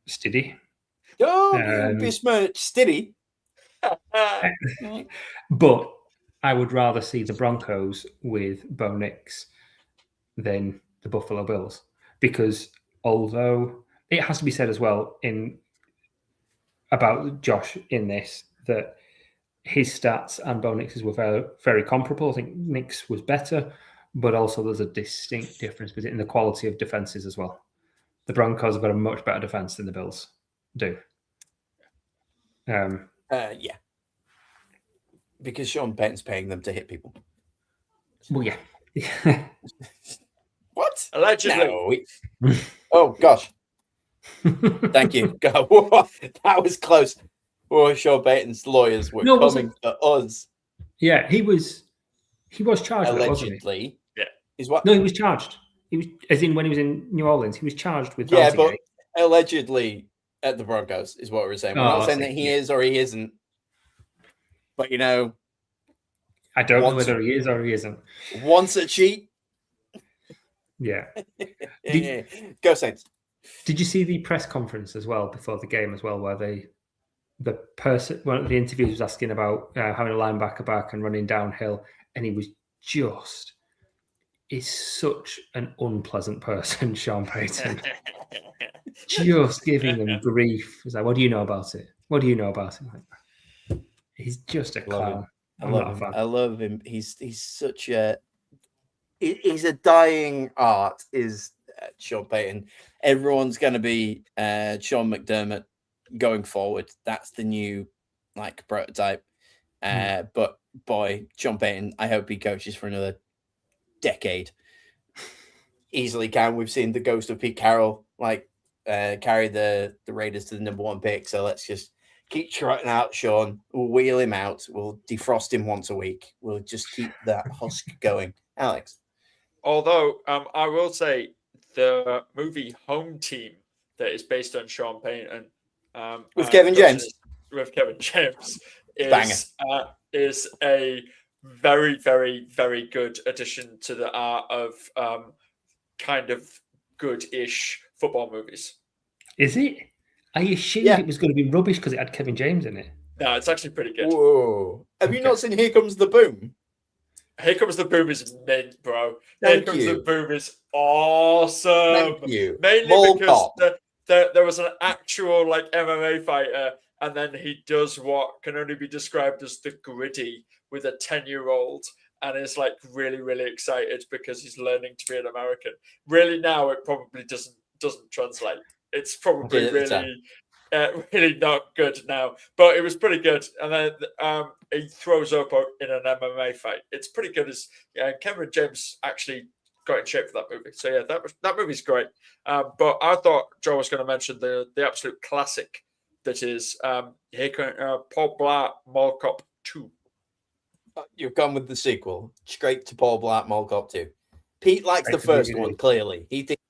Stiddy. Oh, besmirch Stiddy. But I would rather see the Broncos with Bo Nix than the Buffalo Bills, because although it has to be said as well about Josh in this, that his stats and Bo Nix's were very, very comparable. I think Nix was better, but also there's a distinct difference in the quality of defenses as well. The Broncos have got a much better defense than the Bills do. Yeah. Because Sean Payton's paying them to hit people. Well, yeah. What? Allegedly. No. Oh, gosh. Thank you. God, that was close. Oh, Sean Payton's lawyers were coming to us. Yeah, he was charged. Allegedly. Yeah. Is what? No, he was charged. He was, as in when he was in New Orleans, he was charged with. Yeah, but allegedly at the Broncos is what we're saying. We're not saying see. that he is or he isn't. But I don't know Once- whether he is or he isn't. Once a cheat. Yeah. Go Saints. Did you see the press conference as well before the game as well, where the person, one of the interviews was asking about having a linebacker back and running downhill, and he was just, is such an unpleasant person, Sean Payton. Just giving him grief. He's like, what do you know about it? What do you know about it? Like, he's just a clown. I I'm love not a him. fan. I love him. He's such a he's a dying art. Is Sean Payton? Everyone's going to be Sean McDermott going forward. That's the new like prototype. But boy, Sean Payton, I hope he coaches for another decade. Easily can. We've seen the ghost of Pete Carroll like carry the Raiders to the #1 pick. So let's just keep trotting out Sean. We'll wheel him out. We'll defrost him once a week. We'll just keep that husk going. Alex. Although I will say the movie Home Team that is based on Sean Payton With Kevin James. With Kevin James is a very, very, very good addition to the art of kind of good-ish football movies. Is it? I assumed it was going to be rubbish because it had Kevin James in it. No, it's actually pretty good. Whoa. Have you not seen Here Comes the Boom? Here Comes the Boom is mint, bro. Thank Here Comes you. the Boom is awesome. Thank you. Mainly Mole because cop. there was an actual like MMA fighter, and then he does what can only be described as the gritty with a 10-year-old, and is like really, really excited because he's learning to be an American. Really now it probably doesn't translate. It's probably really not good now, but it was pretty good. And then he throws up in an MMA fight. It's pretty good. Kevin James actually got in shape for that movie. So yeah, that movie's great. But I thought Joe was going to mention the absolute classic that is Paul Blart Mall Cop 2. You've gone with the sequel straight to Paul Blart Mall Cop 2. Pete likes the first one, clearly. He thinks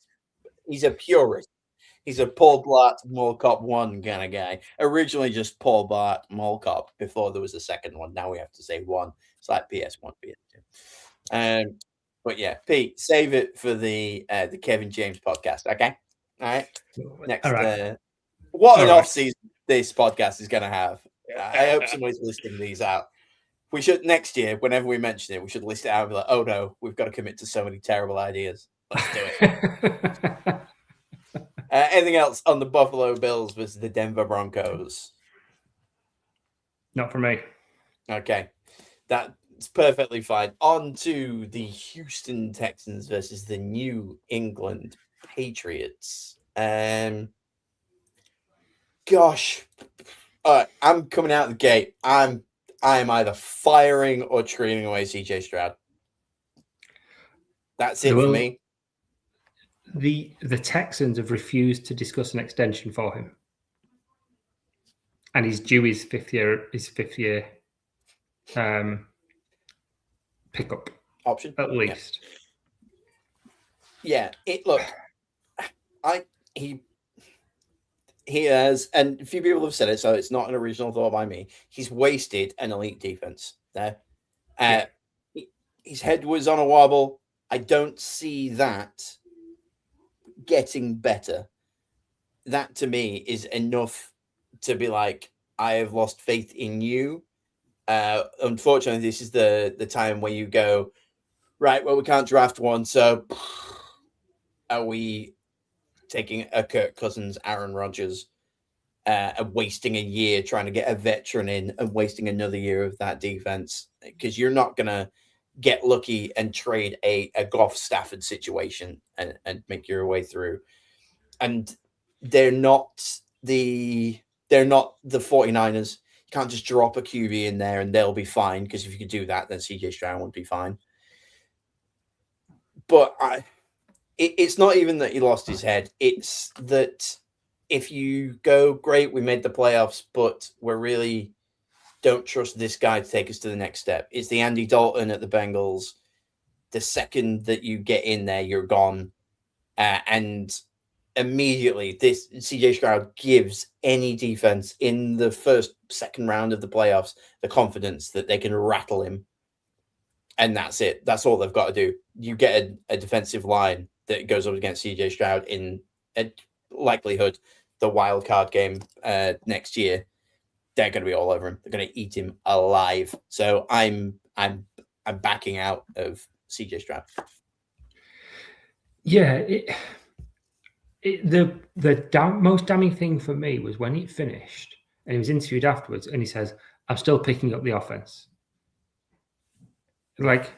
he's a purist. He's a Paul Blart Mall Cop 1 kind of guy. Originally just Paul Blart Mall Cop before there was a second one. Now we have to say 1. It's like PS1, PS2. But yeah, Pete, save it for the Kevin James podcast, okay? All right. Next, All right. What an off season this podcast is going to have. I hope somebody's listing these out. We should next year, whenever we mention it, we should list it out and be like, oh no, we've got to commit to so many terrible ideas. Let's do it. Anything else on the Buffalo Bills versus the Denver Broncos? Not for me. Okay. That's perfectly fine. On to the Houston Texans versus the New England Patriots. Gosh. All right, I'm coming out of the gate. I am either firing or trading away CJ Stroud. That's it for me. The Texans have refused to discuss an extension for him, and he's due his fifth year pickup Option at least. Yeah. He has, and a few people have said it, so it's not an original thought by me. He's wasted an elite defense there. His head was on a wobble. I don't see that getting better. That to me is enough to be like, I have lost faith in you. Unfortunately, this is the time where you go, right, well, we can't draft one, so are we taking a Kirk Cousins, Aaron Rodgers, wasting a year trying to get a veteran in and wasting another year of that defense? Because you're not going to get lucky and trade a Goff Stafford situation and make your way through. And they're not the 49ers. You can't just drop a QB in there and they'll be fine, because if you could do that, then CJ Stroud would be fine. But it's not even that he lost his head. It's that if you go, great, we made the playoffs, but we really don't trust this guy to take us to the next step. It's the Andy Dalton at the Bengals. The second that you get in there, you're gone. And immediately, this CJ Stroud gives any defense in the second round of the playoffs the confidence that they can rattle him and that's it. That's all they've got to do. You get a defensive line that goes up against CJ Stroud in a likelihood the wild card game next year. They're going to be all over him. They're going to eat him alive. So I'm backing out of CJ Stroud. Yeah, the most damning thing for me was when it finished and he was interviewed afterwards, and he says, "I'm still picking up the offense." Like,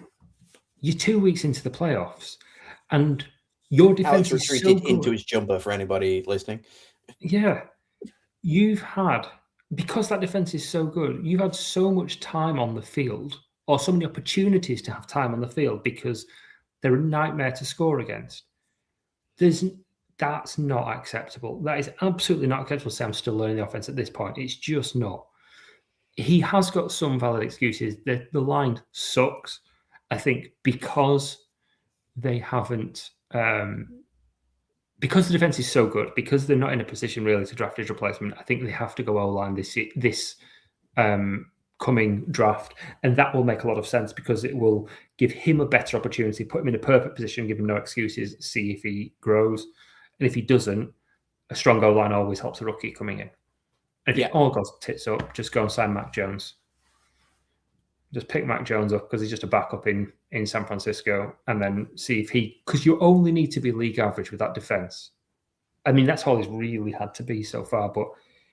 you're 2 weeks into the playoffs, and your defense Alex is retreated so good. into his jumper for anybody listening. Yeah, you've had, because that defense is so good, you've had so much time on the field, or so many opportunities to have time on the field, because they're a nightmare to score against. That's not acceptable. That is absolutely not acceptable to say I'm still learning the offense at this point. It's just not. He has got some valid excuses. The line sucks, I think, because they haven't, because the defense is so good, because they're not in a position really to draft his replacement. I think they have to go O-line this coming draft, and that will make a lot of sense because it will give him a better opportunity, put him in a perfect position, give him no excuses, see if he grows. And if he doesn't, a strong O-line always helps a rookie coming in. And if it all goes tits up, just go and sign Mac Jones. Just pick Mac Jones up because he's just a backup in San Francisco, and then see if because you only need to be league average with that defense. I mean, that's all he's really had to be so far, but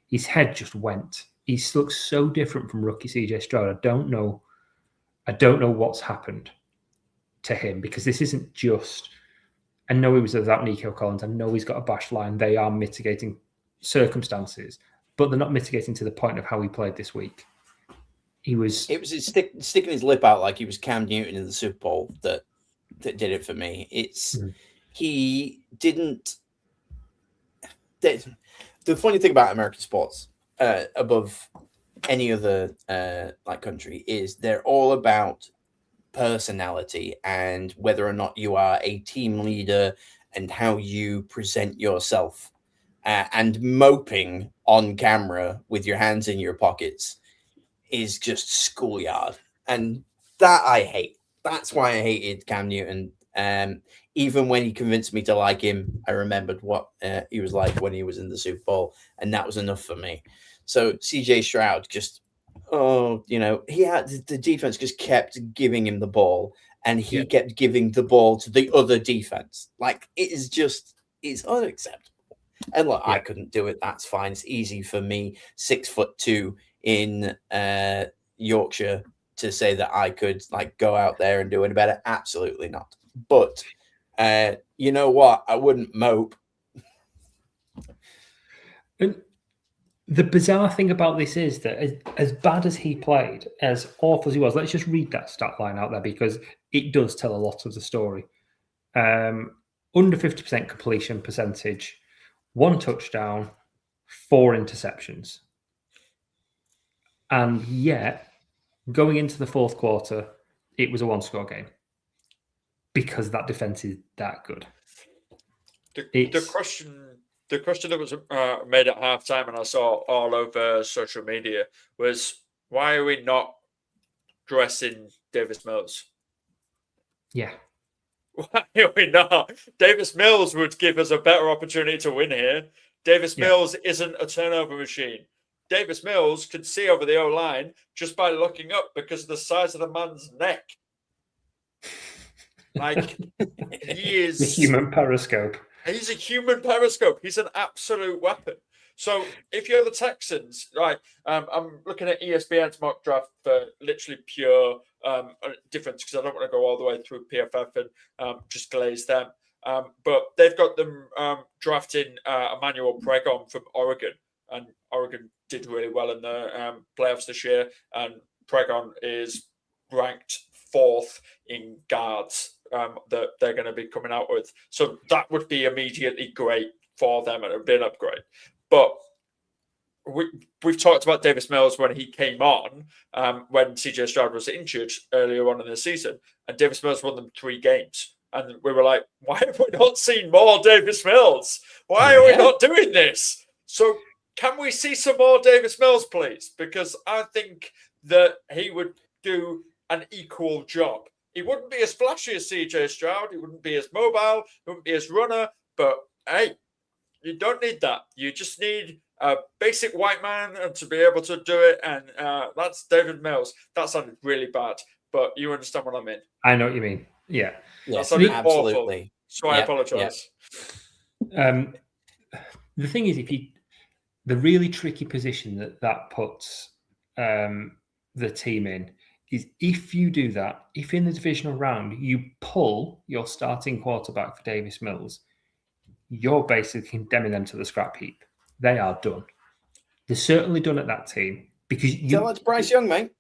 his head just went. He looks so different from rookie CJ Stroud. I don't know what's happened to him, because this isn't just, I know he was without Nico Collins. I know he's got a bash line. They are mitigating circumstances, but they're not mitigating to the point of how he played this week. It was sticking his lip out like he was Cam Newton in the Super Bowl that did it for me. He didn't. The funny thing about American sports, above any other country, is they're all about personality and whether or not you are a team leader and how you present yourself. And moping on camera with your hands in your pockets is just schoolyard, and that I hate. That's why I hated Cam Newton. Even when he convinced me to like him, I remembered what he was like when he was in the Super Bowl, and that was enough for me. So CJ Stroud just, he had the defense just kept giving him the ball, and he kept giving the ball to the other defense. Like, it's unacceptable. And look, I couldn't do it. That's fine. It's easy for me, 6'2" in Yorkshire, to say that I could go out there and do it better. Absolutely not. But you know what? I wouldn't mope. And the bizarre thing about this is that as bad as he played, as awful as he was, let's just read that stat line out there because it does tell a lot of the story. Under 50% completion percentage, 1 touchdown, 4 interceptions. And yet, going into the fourth quarter, it was a 1-score game because that defense is that good. The question that was made at halftime, and I saw all over social media, was why are we not dressing Davis Mills? Yeah. Why are we not? Davis Mills would give us a better opportunity to win here. Davis Mills isn't a turnover machine. Davis Mills can see over the O-line just by looking up because of the size of the man's neck. Like, he is the human periscope. He's a human periscope. He's an absolute weapon. So if you're the Texans, right, I'm looking at ESPN's mock draft for literally pure difference because I don't want to go all the way through PFF and just glaze them. But they've got them drafting Emmanuel Pregon from Oregon, and Oregon did really well in the playoffs this year, and Pregon is ranked 4th in guards that they're going to be coming out with. So that would be immediately great for them, and it would be an upgrade. But we've talked about Davis Mills when he came on, when CJ Stroud was injured earlier on in the season, and Davis Mills won them 3 games. And we were like, why have we not seen more Davis Mills? Why are we not doing this? So can we see some more Davis Mills, please? Because I think that he would do an equal job He wouldn't be as flashy as CJ Stroud. He wouldn't be as mobile. He wouldn't be as runner. But hey, you don't need that. You just need a basic white man to be able to do it. And that's David Mills. That sounded really bad, but you understand what I mean. I know what you mean. Yeah. Yes, That sounded absolutely. awful. So I apologize. The thing is, the really tricky position that puts the team in is if you do that, if in the divisional round you pull your starting quarterback for Davis Mills, you're basically condemning them to the scrap heap. They are done. They're certainly done at that team because Tell that to Bryce Young, mate.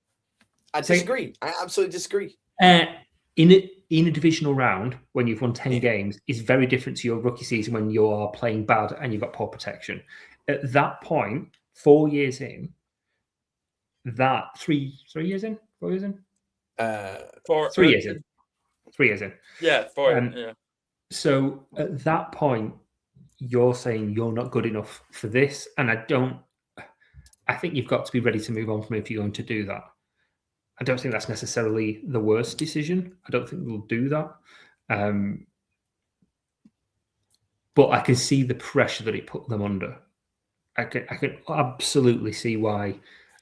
I disagree. I absolutely disagree. In a divisional round, when you've won 10 games, is very different to your rookie season when you are playing bad and you've got poor protection. At that point, 4 years in, that 3 years in, 4 years in, 3 years in, 3 years in. Yeah, 4 years. Yeah. So at that point, you're saying you're not good enough for this, and I think you've got to be ready to move on from it if you're going to do that. I don't think that's necessarily the worst decision. I don't think they'll do that. But I can see the pressure that it put them under. I can absolutely see why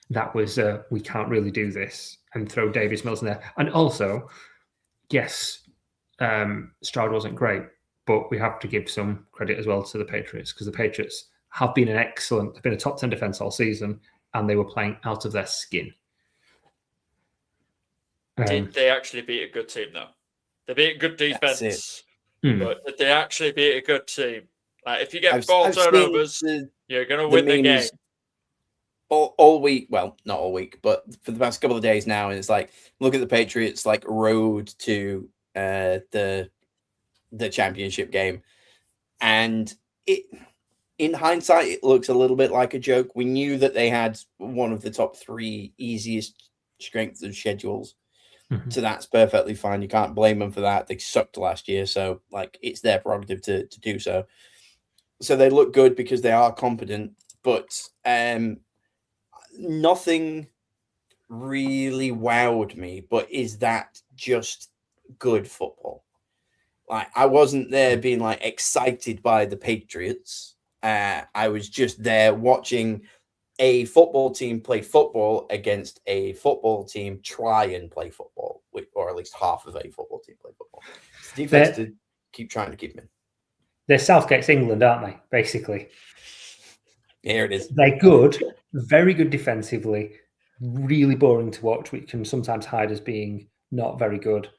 that was, we can't really do this, and throw Davis Mills in there. And also, yes, Stroud wasn't great, but we have to give some credit as well to the Patriots, because the Patriots have been they've been a top 10 defense all season, and they were playing out of their skin. Did they actually beat a good team, though? They beat a good defense, but did they actually beat a good team? Like, if you get ball turnovers, you're going to win the game. All week, well, not all week, but for the past couple of days now, it's like, look at the Patriots like road to the championship game, and in hindsight, it looks a little bit like a joke. We knew that they had one of the top 3 easiest strengths of schedules. So that's perfectly fine. You can't blame them for that. They sucked last year, so like it's their prerogative to do so. So they look good because they are competent, but nothing really wowed me. But is that just good football? Like, I wasn't there being like excited by the Patriots. I was just there watching a football team play football against a football team try and play football, or at least half of a football team play football. It's defense to keep trying to keep them in. They're Southgate's England, aren't they? Basically. Here it is. They're good, very good defensively, really boring to watch, which can sometimes hide as being not very good,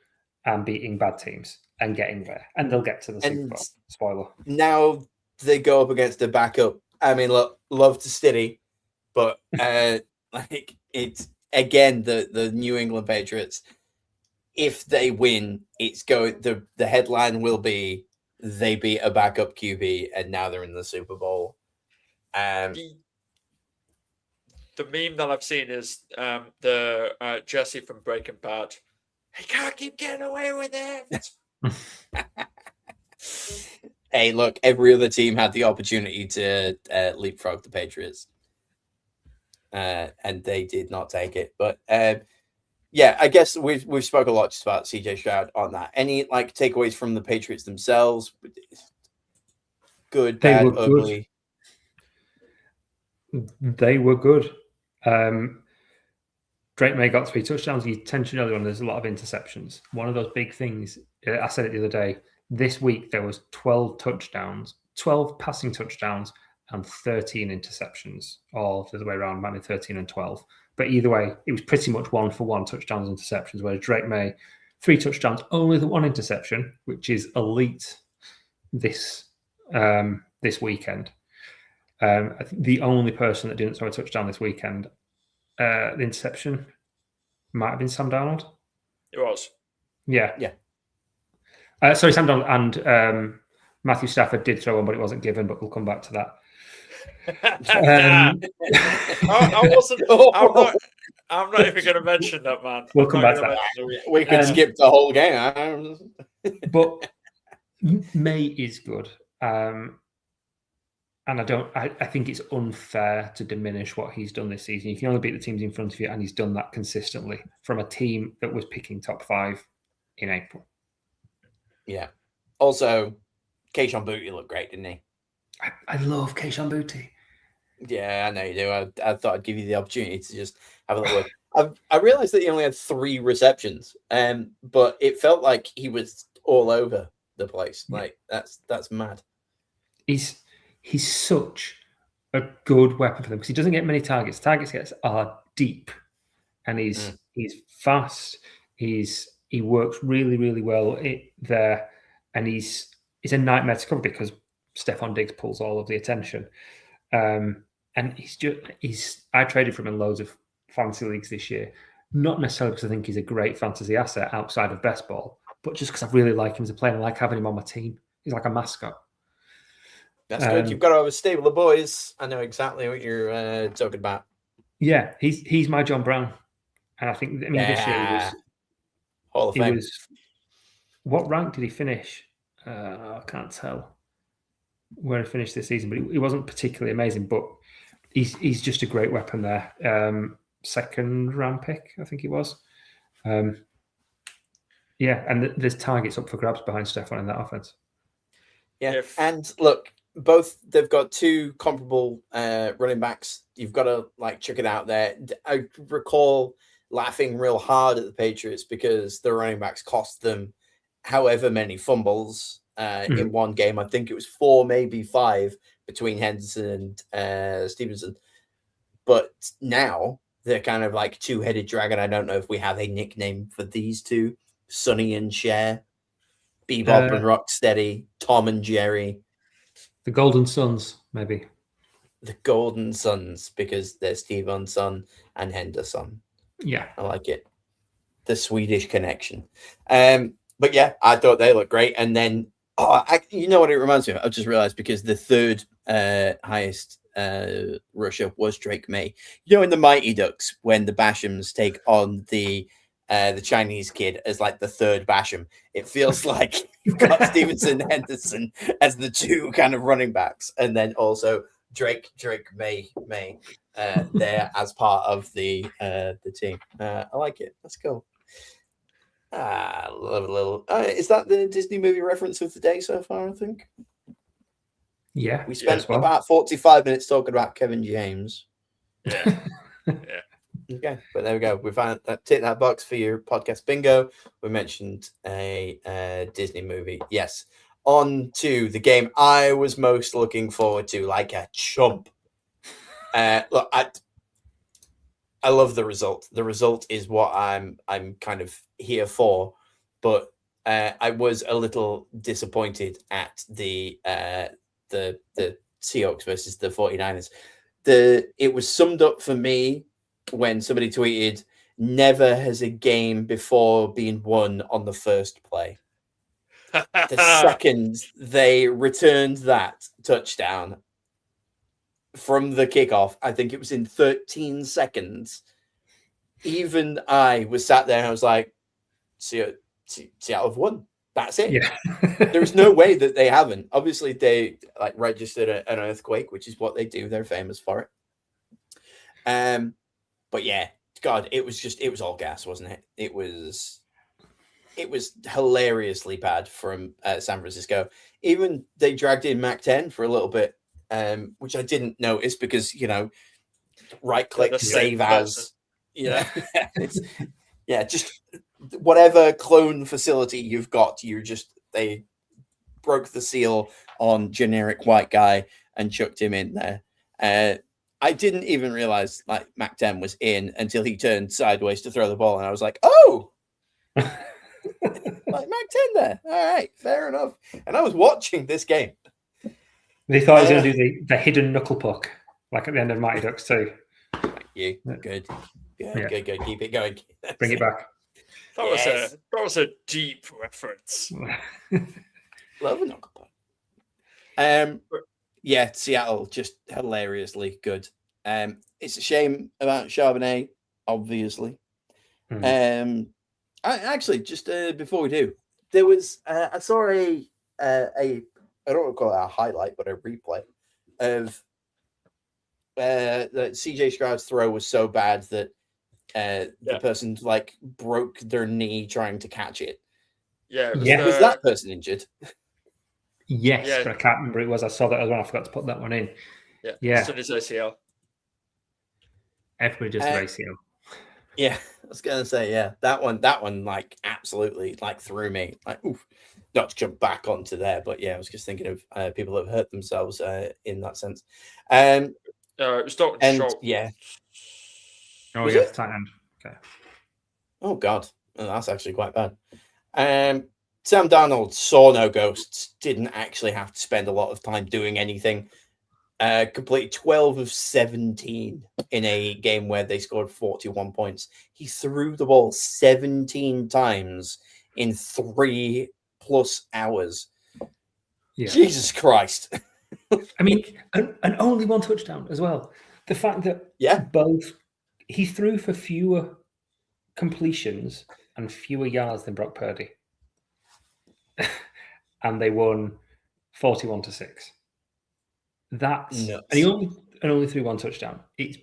and beating bad teams and getting there. And they'll get to the Super Bowl. Spoiler. Now they go up against a backup. I mean, look, love to Stiddy, but like it's again the New England Patriots. If they win, it's going. The headline will be they beat a backup QB and now they're in the Super Bowl. The meme that I've seen is the Jesse from Breaking Bad. He can't keep getting away with it. Hey, look, every other team had the opportunity to leapfrog the Patriots. And they did not take it. But yeah, I guess we've spoke a lot just about CJ Stroud on that. Any like takeaways from the Patriots themselves? Good, bad, ugly. They were good. Drake May got 3 touchdowns. You mentioned earlier on, there's a lot of interceptions. One of those big things, I said it the other day, this week there was 12 touchdowns, 12 passing touchdowns, and 13 interceptions, or the other way around, maybe 13 and 12. But either way, it was pretty much 1-for-1 touchdowns and interceptions, whereas Drake May, 3 touchdowns, only the 1 interception, which is elite this weekend. I think the only person that didn't throw a touchdown this weekend, the interception, might have been Sam Darnold. It was. Yeah. Sorry, Sam Darnold and Matthew Stafford did throw one, but it wasn't given, but we'll come back to that. I wasn't. I'm not even going to mention that, man. We'll come back to that. We could skip the whole game. But May is good. And I think it's unfair to diminish what he's done this season. You can only beat the teams in front of you, and he's done that consistently from a team that was picking top 5 in April. Yeah. Also, Keishon Booty looked great, didn't he? I love Keishon Booty. Yeah, I know you do. I thought I'd give you the opportunity to just have a little look. I realized that he only had 3 receptions, but it felt like he was all over the place. Yeah. Like that's mad. He's such a good weapon for them because he doesn't get many targets. Targets gets are deep, and he's fast. He works really, really well there, and he's a nightmare to cover because Stephon Diggs pulls all of the attention. And I traded for him in loads of fantasy leagues this year, not necessarily because I think he's a great fantasy asset outside of best ball, but just because I really like him as a player and I like having him on my team. He's like a mascot. That's good. You've got to have a stable of boys. I know exactly what you're talking about. Yeah, he's my John Brown, and I think this year Hall of Fame. What rank did he finish? I can't tell where he finished this season, but he wasn't particularly amazing. But he's just a great weapon there. 2nd round pick, I think he was. Yeah, and there's targets up for grabs behind Stephon in that offense. Yeah, and look, they've got 2 comparable running backs. You've got to chuck it out there. I recall laughing real hard at the Patriots because the running backs cost them however many fumbles in one game. I think it was 4, maybe 5 between Henderson and Stevenson. But now they're kind of like 2-headed dragon. I don't know if we have a nickname for these 2, Sonny and Cher, Bebop and Rocksteady, Tom and Jerry. The Golden Sons, maybe. The Golden Sons, because they're Steven's son and Henderson. Yeah. I like it. The Swedish connection. But yeah, I thought they looked great. And then, you know what it reminds me of? I just realized because the 3rd highest rusher was Drake May. You know, in the Mighty Ducks, when the Bashams take on the Chinese kid as like the 3rd Basham, it feels like you've got Stevenson and Henderson as the 2 kind of running backs, and then also Drake May there as part of the team. I like it. That's cool. I love a little. Is that the Disney movie reference of the day so far? I think. Yeah, we spent about 45 minutes talking about Kevin James. Yeah. Okay, but there we go. We found that. Tick that box for your podcast bingo. We mentioned a Disney movie. Yes. On to the game I was most looking forward to, like a chump. Look, I love the result. The result is what I'm kind of here for, but I was a little disappointed at the Seahawks versus the 49ers. It was summed up for me when somebody tweeted, "Never has a game before been won on the first play." The second they returned that touchdown from the kickoff, I think it was in 13 seconds. Even I was sat there and I was like, Seattle have won. That's it. Yeah. There's no way that they haven't. Obviously, they registered an earthquake, which is what they do. They're famous for it. But yeah, God, it was all gas, wasn't it? It was hilariously bad from San Francisco. Even they dragged in Mac 10 for a little bit, which I didn't notice because, right click, save as, just whatever clone facility you've got, they broke the seal on generic white guy and chucked him in there. I didn't even realize Mac 10 was in until he turned sideways to throw the ball, and I was like, oh. Mac 10 there. All right, fair enough. And I was watching this game. They thought I was going to do the hidden knuckle puck, like at the end of Mighty Ducks 2. Thank you. Good. Keep it going. Bring it back. That was a deep reference. Love a knuckle puck. Yeah, Seattle just hilariously good. It's a shame about Charbonnet, obviously. I actually just before we do, there was I saw a I don't want to call it a highlight, but a replay of that CJ Stroud's throw was so bad that the person broke their knee trying to catch it. Yeah, it was Yeah. Was that person injured? Yes, Yeah. but I can't remember who it was. I saw that as well. I forgot to put that one in. Yeah, Yeah. Done his ACL. Everybody does their ACL. Yeah, I was gonna say, yeah, that one, like absolutely, like threw me, like, oof, not to jump back onto there, but yeah, I was just thinking of people that have hurt themselves in that sense. It was Dalton And Schultz. yeah, Oh, Was yeah, it? tight end. Okay. oh god, well, that's actually quite bad. Sam Darnold saw no ghosts, didn't actually have to spend a lot of time doing anything. Completed 12 of 17 in a game where they scored 41 points. He threw the ball 17 times in 3+ hours. Yeah. Jesus Christ. I mean, and only one touchdown as well. The fact that Yeah. he threw for fewer completions and fewer yards than Brock Purdy. And they won 41-6. That's Nuts. and he only threw one touchdown. It's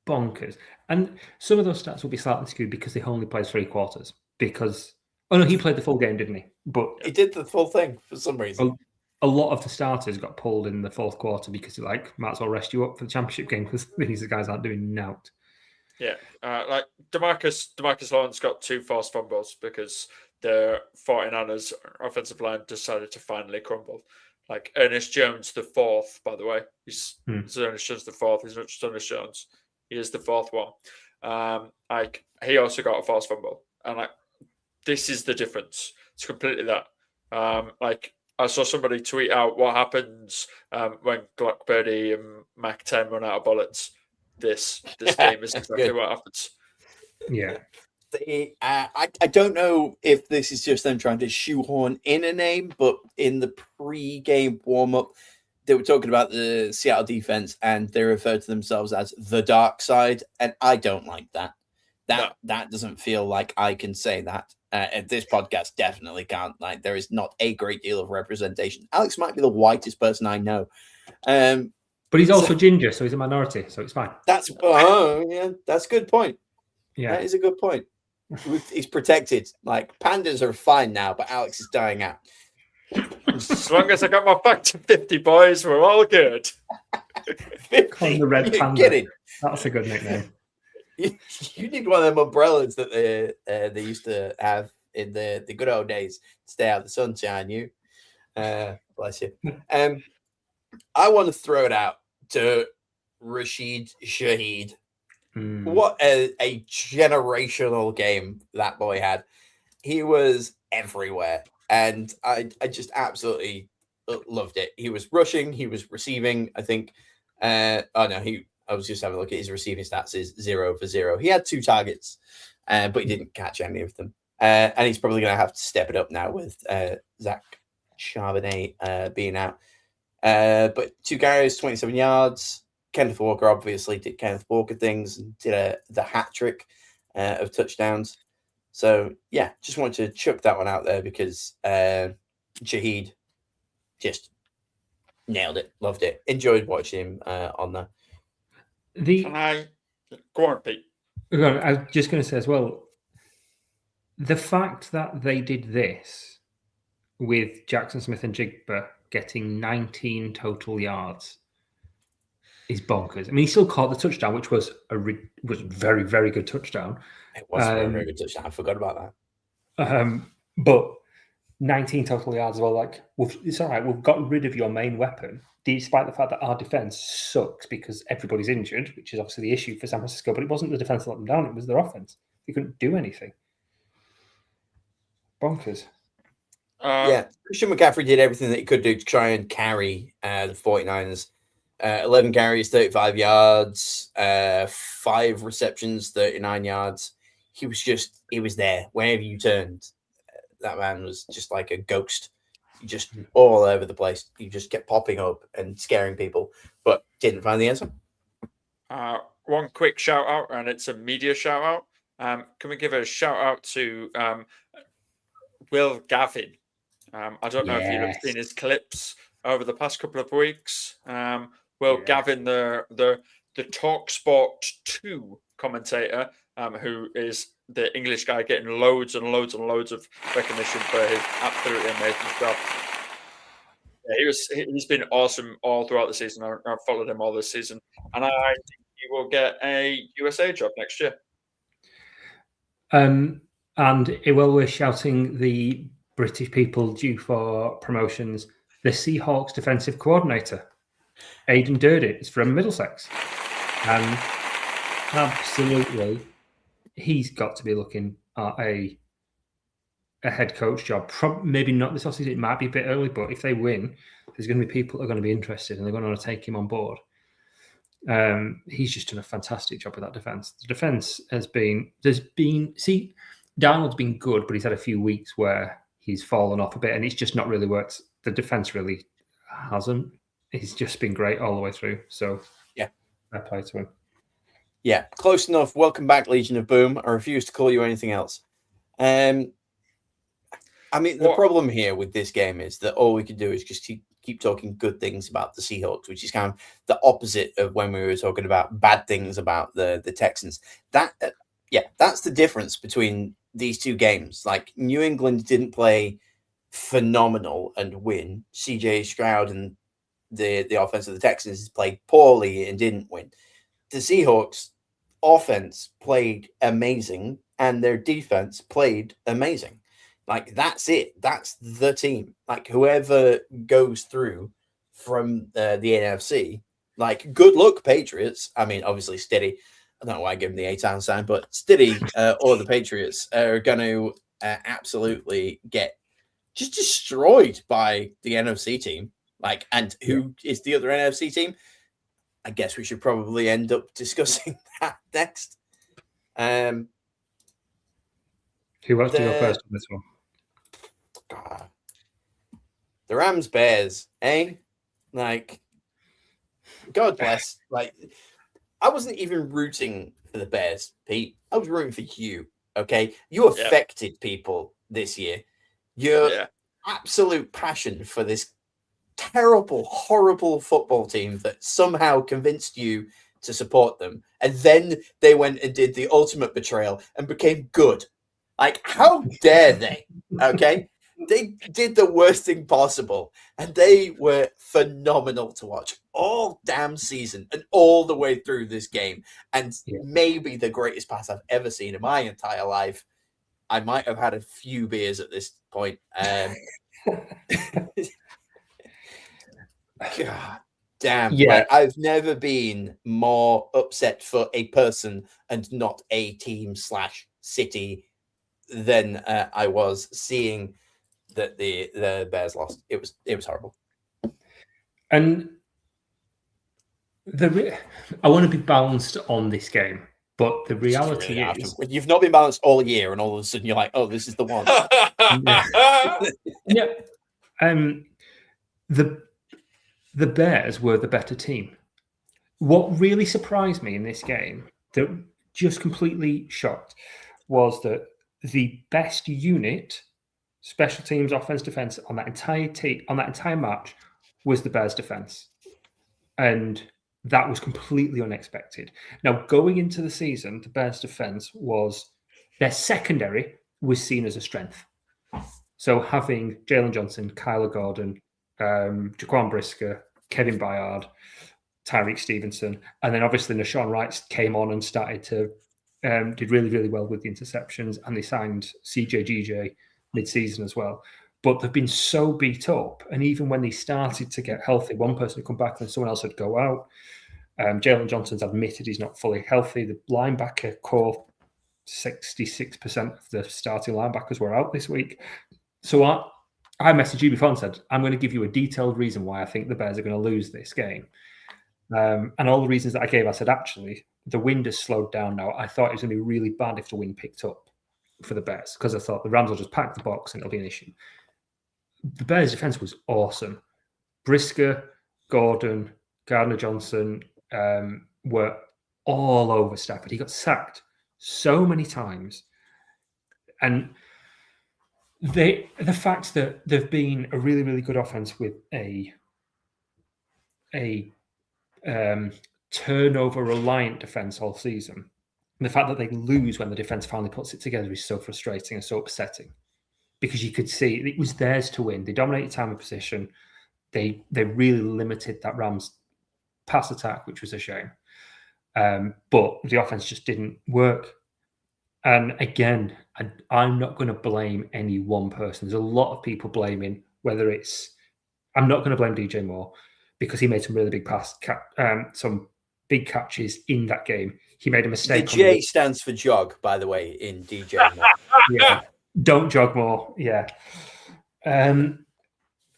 bonkers. And some of those stats will be slightly skewed because they only played 3 quarters. Because he played the full game, didn't he? But He did the full thing for some reason. a lot of the starters got pulled in the 4th quarter because might as well rest you up for the championship game because these guys aren't doing nout. Yeah, like Demarcus Lawrence got 2 forced fumbles because the 49ers offensive line decided to finally crumble. Like Ernest Jones, the 4th, by the way. He's Ernest Jones the 4th. He's not just Ernest Jones. He is the 4th one. Like he also got a forced fumble, and like this is the difference. It's completely that. Like I saw somebody tweet out what happens when Glock Purdy and Mac 10 run out of bullets. This game is exactly what happens. Yeah. I don't know if this is just them trying to shoehorn in a name, but in the pre-game warm-up, they were talking about the Seattle defense and they referred to themselves as the dark side, and I don't like that. That doesn't feel like I can say that. And this podcast definitely can't. Like, there is not a great deal of representation. Alex might be the whitest person I know. But he's also ginger, so he's a minority, so it's fine. That's that's a good point. Yeah. That is a good point. He's protected. Like, pandas are fine now, but Alex is dying out. As long as I got my back to 50, boys, we're all good. 50? The red You're panda. kidding. That's a good nickname. You need one of them umbrellas that they used to have in the good old days to stay out of the sunshine. You, bless you. I want to throw it out to Rashid Shaheed. What a generational game that boy had. He was everywhere, and I just absolutely loved it. He was rushing, he was receiving. I think. I was just having a look at his receiving stats. Is 0 for 0. He had 2 targets, but he didn't catch any of them. And he's probably going to have to step it up now with Zach Charbonnet being out. But 2 carries, 27 yards. Kenneth Walker obviously did Kenneth Walker things and did the hat trick of touchdowns. So yeah, just wanted to chuck that one out there because Shaheed just nailed it, loved it, enjoyed watching him on there. Go on, Pete. I was just going to say as well, the fact that they did this with Jackson Smith and Jigba getting 19 total yards is bonkers. I mean, he still caught the touchdown, which was was very, very good touchdown. It was a very, very good touchdown. I forgot about that. But 19 total yards as well. Like, it's all right. We've got rid of your main weapon, despite the fact that our defense sucks because everybody's injured, which is obviously the issue for San Francisco. But it wasn't the defense that let them down; it was their offense. They couldn't do anything. Bonkers. Christian McCaffrey did everything that he could do to try and carry the 49ers. 11 carries, 35 yards, 5 receptions, 39 yards. He was there. Whenever you turned, that man was just like a ghost. Just all over the place. He just kept popping up and scaring people, but didn't find the answer. One quick shout out, and it's a media shout out. Can we give a shout out to Will Gavin? I don't know if you've seen his clips over the past couple of weeks. Gavin, the TalkSport 2 commentator, who is the English guy getting loads and loads and loads of recognition for his absolutely amazing job. Yeah, he's been awesome all throughout the season. I've followed him all this season, and I think he will get a USA job next year. And while we're shouting the British people due for promotions, the Seahawks defensive coordinator, Aidan Durden, is from Middlesex. Absolutely, he's got to be looking at a head coach job. Maybe not this offseason. It might be a bit early, but if they win, there's going to be people that are going to be interested and they're going to want to take him on board. He's just done a fantastic job with that defense. The defense Darnold's been good, but he's had a few weeks where he's fallen off a bit and it's just not really worked. The defense really hasn't. He's just been great all the way through. So yeah, I play to him. Yeah, close enough. Welcome back, Legion of Boom. I refuse to call you anything else. I mean, the problem here with this game is that all we can do is just keep talking good things about the Seahawks, which is kind of the opposite of when we were talking about bad things about the Texans. That's the difference between these two games. Like, New England didn't play phenomenal and win. CJ Stroud and the offense of the Texans played poorly and didn't win. The Seahawks offense played amazing and their defense played amazing. Like, that's it. That's the team. Like, whoever goes through from the NFC, like, good luck, Patriots. I mean, obviously, Steady. I don't know why I give them the A-Town sign, but Steady or the Patriots are going to absolutely get just destroyed by the NFC team. Like, and who is the other NFC team? I guess we should probably end up discussing that next. Who wants to go first on this one? God. The Rams Bears, eh? Like, God bless. Like, I wasn't even rooting for the Bears, Pete. I was rooting for you. Okay, you affected people this year. Your absolute passion for this terrible, horrible football team that somehow convinced you to support them, and then they went and did the ultimate betrayal and became good. Like, how dare they? Okay. They did the worst thing possible, and they were phenomenal to watch all damn season and all the way through this game. And maybe the greatest pass I've ever seen in my entire life. I might have had a few beers at this point. God damn. Yeah. Like, I've never been more upset for a person and not a team / city than I was seeing that the Bears lost. It was horrible. And I want to be balanced on this game, but the reality is you've not been balanced all year, and all of a sudden you're like, oh, this is the one. The Bears were the better team. What really surprised me in this game, that just completely shocked, was that the best unit, special teams, offense, defense, on that entire match was the Bears defense. And that was completely unexpected. Now, going into the season, the Bears defense their secondary was seen as a strength. So having Jalen Johnson, Kyler Gordon, Jaquan Brisker, Kevin Byard, Tyreek Stevenson, and then obviously Nashawn Wright came on and started to did really, really well with the interceptions, and they signed CJ mid-season as well. But they've been so beat up, and even when they started to get healthy, one person would come back and someone else would go out. Jalen Johnson's admitted he's not fully healthy. The linebacker core, 66% of the starting linebackers were out this week. So I messaged you before and said, I'm going to give you a detailed reason why I think the Bears are going to lose this game. And all the reasons that I gave, I said, actually, the wind has slowed down now. I thought it was going to be really bad if the wind picked up for the Bears, because I thought the Rams will just pack the box and it'll be an issue. The Bears' defense was awesome. Brisker, Gordon, Gardner-Johnson were all over Stafford. He got sacked so many times. And the fact that they've been a really, really good offense with a turnover reliant defense all season And the fact that they lose when the defense finally puts it together is so frustrating and so upsetting, because you could see it was theirs to win. They dominated time of possession. They really limited that Rams pass attack, which was a shame. But the offense just didn't work. And again, I'm not going to blame any one person. There's a lot of people blaming, whether it's, I'm not going to blame DJ Moore because he made some really big some big catches in that game. He made a mistake. The J stands for jog, by the way, in DJ Moore. Yeah, don't jog more. Yeah.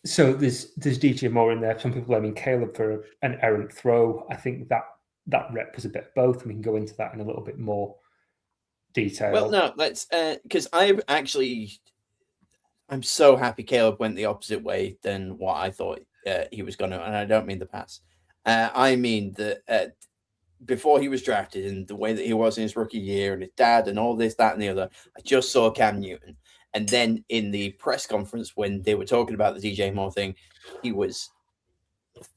So there's DJ Moore in there. Some people blaming Caleb for an errant throw. I think that rep was a bit of both, and we can go into that in a little bit more detail. Well, no, let's because I'm so happy Caleb went the opposite way than what I thought he was going to, and I don't mean the pass. I mean that before he was drafted and the way that he was in his rookie year and his dad and all this, that, and the other, I just saw Cam Newton. And then in the press conference when they were talking about the DJ Moore thing, he was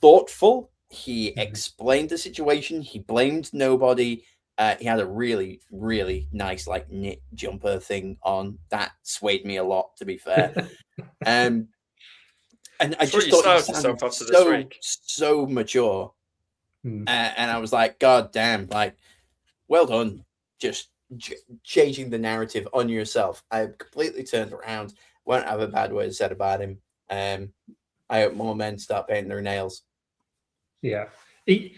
thoughtful. He explained the situation. He blamed nobody. He had a really, really nice like knit jumper thing on. That swayed me a lot, to be fair. And I just thought he sounded so mature. And I was like, God damn, like, well done. Just changing the narrative on yourself. I completely turned around. Won't have a bad word said about him. I hope more men start painting their nails. Yeah. He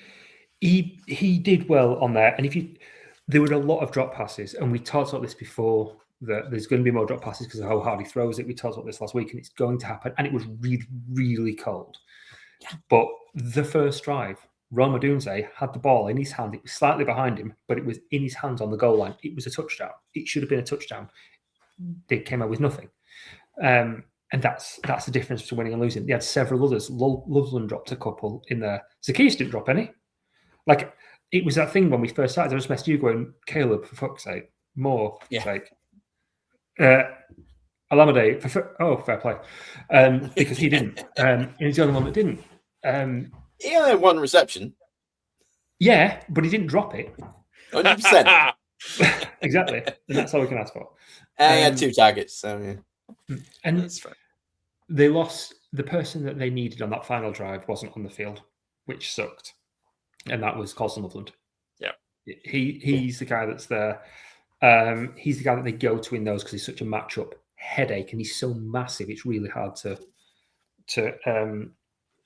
did well on that. And there were a lot of drop passes, and we talked about this before, that there's going to be more drop passes because of how hard he throws it. We talked about this last week, and it's going to happen. And it was really, really cold. Yeah. But the first drive, Rome Odunze had the ball in his hand. It was slightly behind him, but it was in his hands on the goal line. It was a touchdown. It should have been a touchdown. They came out with nothing. And that's the difference between winning and losing. They had several others. Loveland dropped a couple in there. Zacchaeus didn't drop any. Like, it was that thing when we first started. I just messaged you going, Caleb, for fuck's sake, more. Yeah. Sake. Alameda, fair play. Because he didn't. And he's the only one that didn't. He only had one reception. Yeah, but he didn't drop it. 100%. Exactly. And that's all we can ask for. He had 2 targets. So, yeah. And that's right. They lost the person that they needed on that final drive wasn't on the field, which sucked. And that was Colson Loveland. Yeah. He's the guy that's there. He's the guy that they go to in those because he's such a matchup headache and he's so massive. It's really hard to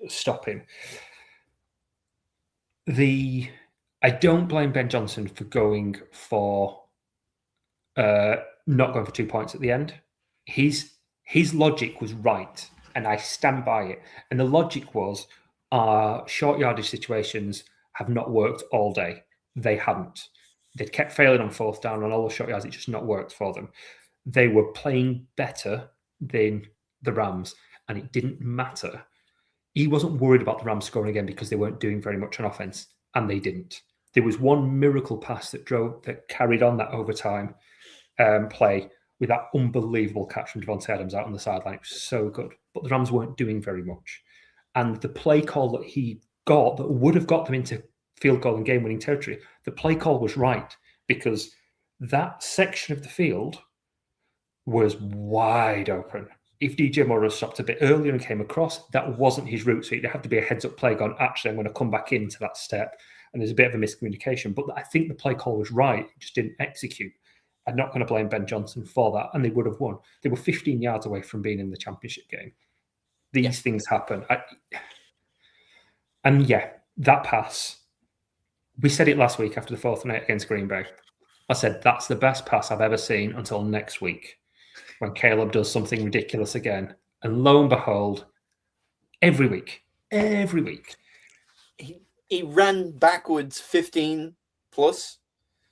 stop him. I don't blame Ben Johnson for going for not going for 2 points at the end. His logic was right, and I stand by it. And the logic was our short yardage situations have not worked all day. They hadn't. They'd kept failing on 4th down on all the short yards. It just not worked for them. They were playing better than the Rams, and it didn't matter. He wasn't worried about the Rams scoring again because they weren't doing very much on offense, and they didn't. There was one miracle pass that carried on that overtime play with that unbelievable catch from Devontae Adams out on the sideline. It was so good, but the Rams weren't doing very much. And the play call that he got that would have got them into field goal and game-winning territory, the play call was right because that section of the field was wide open. If DJ Moore had stopped a bit earlier and came across, that wasn't his route. So it had to be a heads-up play going, actually, I'm going to come back into that step. And there's a bit of a miscommunication. But I think the play call was right. It just didn't execute. I'm not going to blame Ben Johnson for that. And they would have won. They were 15 yards away from being in the championship game. These things happen. That pass. We said it last week after the 4th night against Green Bay. I said, that's the best pass I've ever seen until next week when Caleb does something ridiculous again. And lo and behold, every week, he ran backwards 15 plus.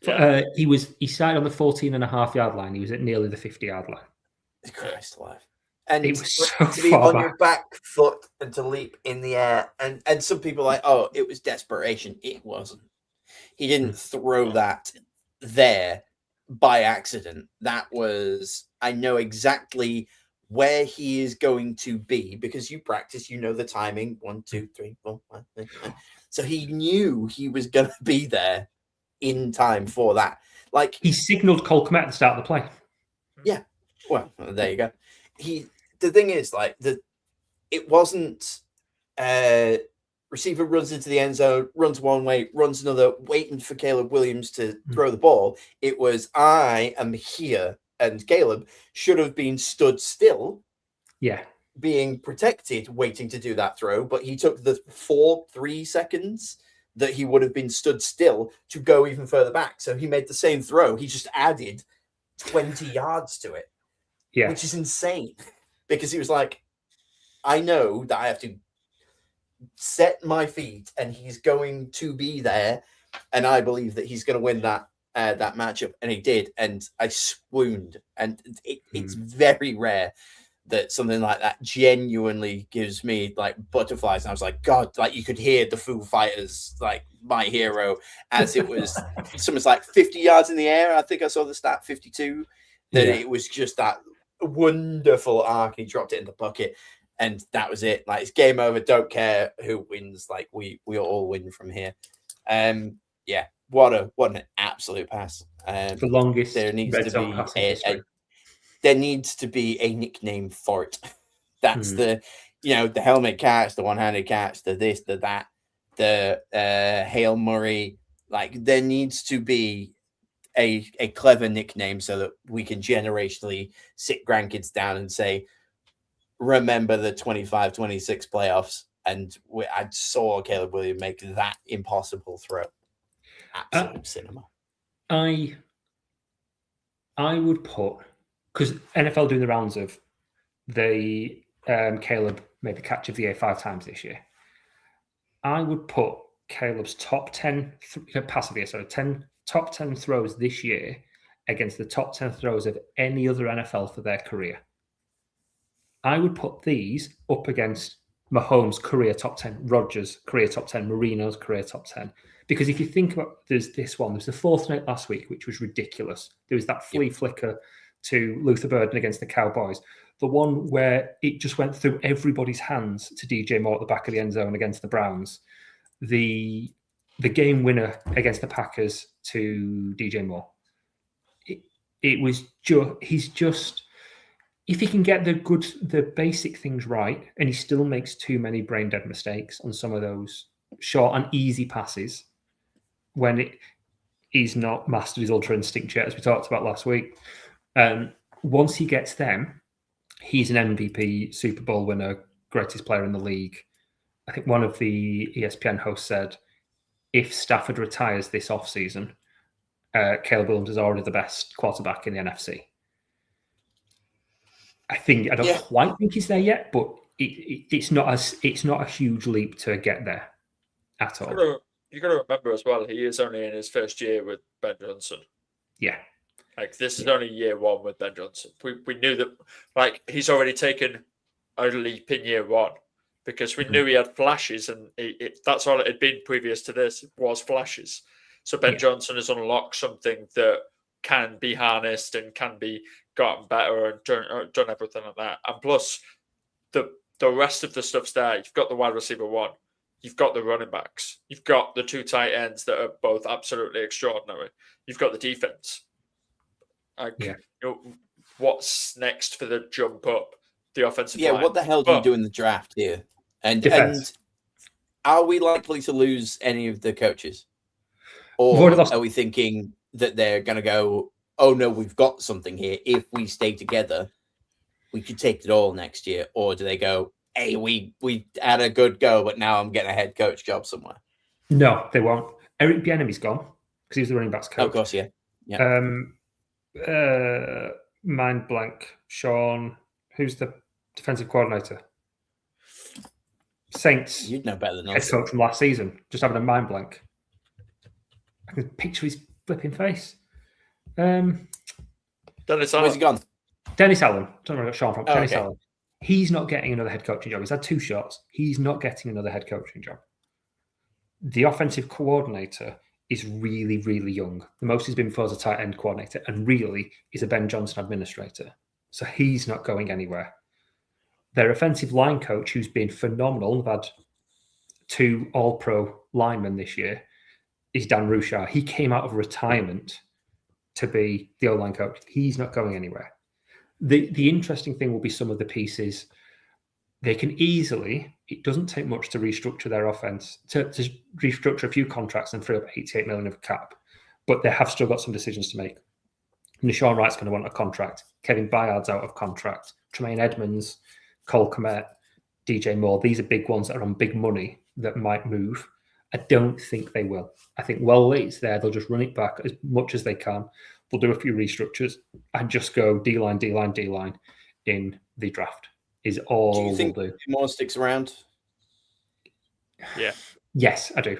He started on the 14.5 yard line. He was at nearly the 50-yard line. Christ alive. And it was so to be on your back foot and to leap in the air. And some people are like, oh, it was desperation. It wasn't. He didn't throw that there by accident. That was, I know exactly where he is going to be because you practice, you know the timing. 1, 2, 3, 4, 5, 6, 7. So he knew he was going to be there in time for that. Like He signalled Cole Kmet at the start of the play. well, there you go. The thing is, like it wasn't receiver runs into the end zone, runs one way, runs another, waiting for Caleb Williams to throw the ball. It was I am here, and Caleb should have been stood still. Yeah. Being protected, waiting to do that throw, but he took the 3 seconds that he would have been stood still to go even further back. So he made the same throw. He just added 20 yards to it, which is insane because he was like, I know that I have to set my feet and he's going to be there. And I believe that he's going to win that matchup. And he did. And I swooned. And it's very rare that something like that genuinely gives me like butterflies. And I was like, God, like you could hear the Foo Fighters, like My Hero, as it was something's like 50 yards in the air. I think I saw the stat 52. That it was just that wonderful arc. He dropped it in the bucket. And that was it. Like it's game over. Don't care who wins. Like we all win from here. Yeah. What an absolute pass. The longest there needs red to zone be pass in history. there needs to be a nickname for it. That's the helmet catch, the one-handed catch, the this, the that, the Hail Murray. Like there needs to be a clever nickname so that we can generationally sit grandkids down and say, remember the 25-26 playoffs, and I saw Caleb Williams make that impossible throw. Absolute cinema. I would put, because NFL doing the rounds of the Caleb made the catch of the year 5 times this year. I would put Caleb's top 10 top 10 throws this year against the top 10 throws of any other NFL for their career. I would put these up against Mahomes' career top 10, Rodgers' career top 10, Marino's career top 10. Because if you think about, there's this one, there's the fourth night last week, which was ridiculous. There was that flea flicker to Luther Burden against the Cowboys. The one where it just went through everybody's hands to DJ Moore at the back of the end zone against the Browns. The game winner against the Packers to DJ Moore. It was just, if he can get the basic things right, and he still makes too many brain dead mistakes on some of those short and easy passes when he's not mastered his ultra instinct yet, as we talked about last week. Once he gets them, he's an MVP, Super Bowl winner, greatest player in the league. I think one of the ESPN hosts said, if Stafford retires this offseason, Caleb Williams is already the best quarterback in the NFC. I don't quite think he's there yet, but it's not a huge leap to get there at all. You got to remember as well, he is only in his first year with Ben Johnson. Yeah. Like this is only year 1 with Ben Johnson. We knew that, like he's already taken a leap in year 1 because we knew he had flashes, and that's all it had been previous to this was flashes. So Ben Johnson has unlocked something that can be harnessed and can be gotten better and done everything like that. And plus, the rest of the stuff's there. You've got the wide receiver 1. You've got the running backs. You've got the 2 tight ends that are both absolutely extraordinary. You've got the defense. What's next for the jump up? The offensive line. What the hell do you do in the draft here? And are we likely to lose any of the coaches? Or are we thinking that they're going to go, oh no, we've got something here. If we stay together, we could take it all next year. Or do they go, hey, we had a good go, but now I'm getting a head coach job somewhere? No, they won't. Eric Bieniemy's gone because he was the running backs coach. Oh, of course, yeah. Mind blank. Sean, who's the defensive coordinator? Saints. You'd know better than head us. coach from last season. Just having a mind blank. I can picture his flipping face. Dennis Allen. Where's he gone? Dennis Allen. Don't know where I got Sean from. Dennis okay. Allen. He's not getting another head coaching job. He's had 2 shots. He's not getting another head coaching job. The offensive coordinator is really, really young. The most he's been before as a tight end coordinator, and really is a Ben Johnson administrator. So he's not going anywhere. Their offensive line coach, who's been phenomenal, they've had 2 all-pro linemen this year, is Dan Ruchar. He came out of retirement to be the O-line coach. He's not going anywhere. The interesting thing will be some of the pieces. They can easily, it doesn't take much to restructure their offense, to restructure a few contracts and free up 88 million of cap, but they have still got some decisions to make. Nishan Wright's going to want a contract. Kevin Byard's out of contract. Tremaine Edmonds, Cole Kmet, DJ Moore, these are big ones that are on big money that might move. I don't think they will. I think while it's there, they'll just run it back as much as they can. We'll do a few restructures and just go D-line, D-line, D-line in the draft is all Do you think we'll do. Moore sticks around? Yeah. Yes, I do.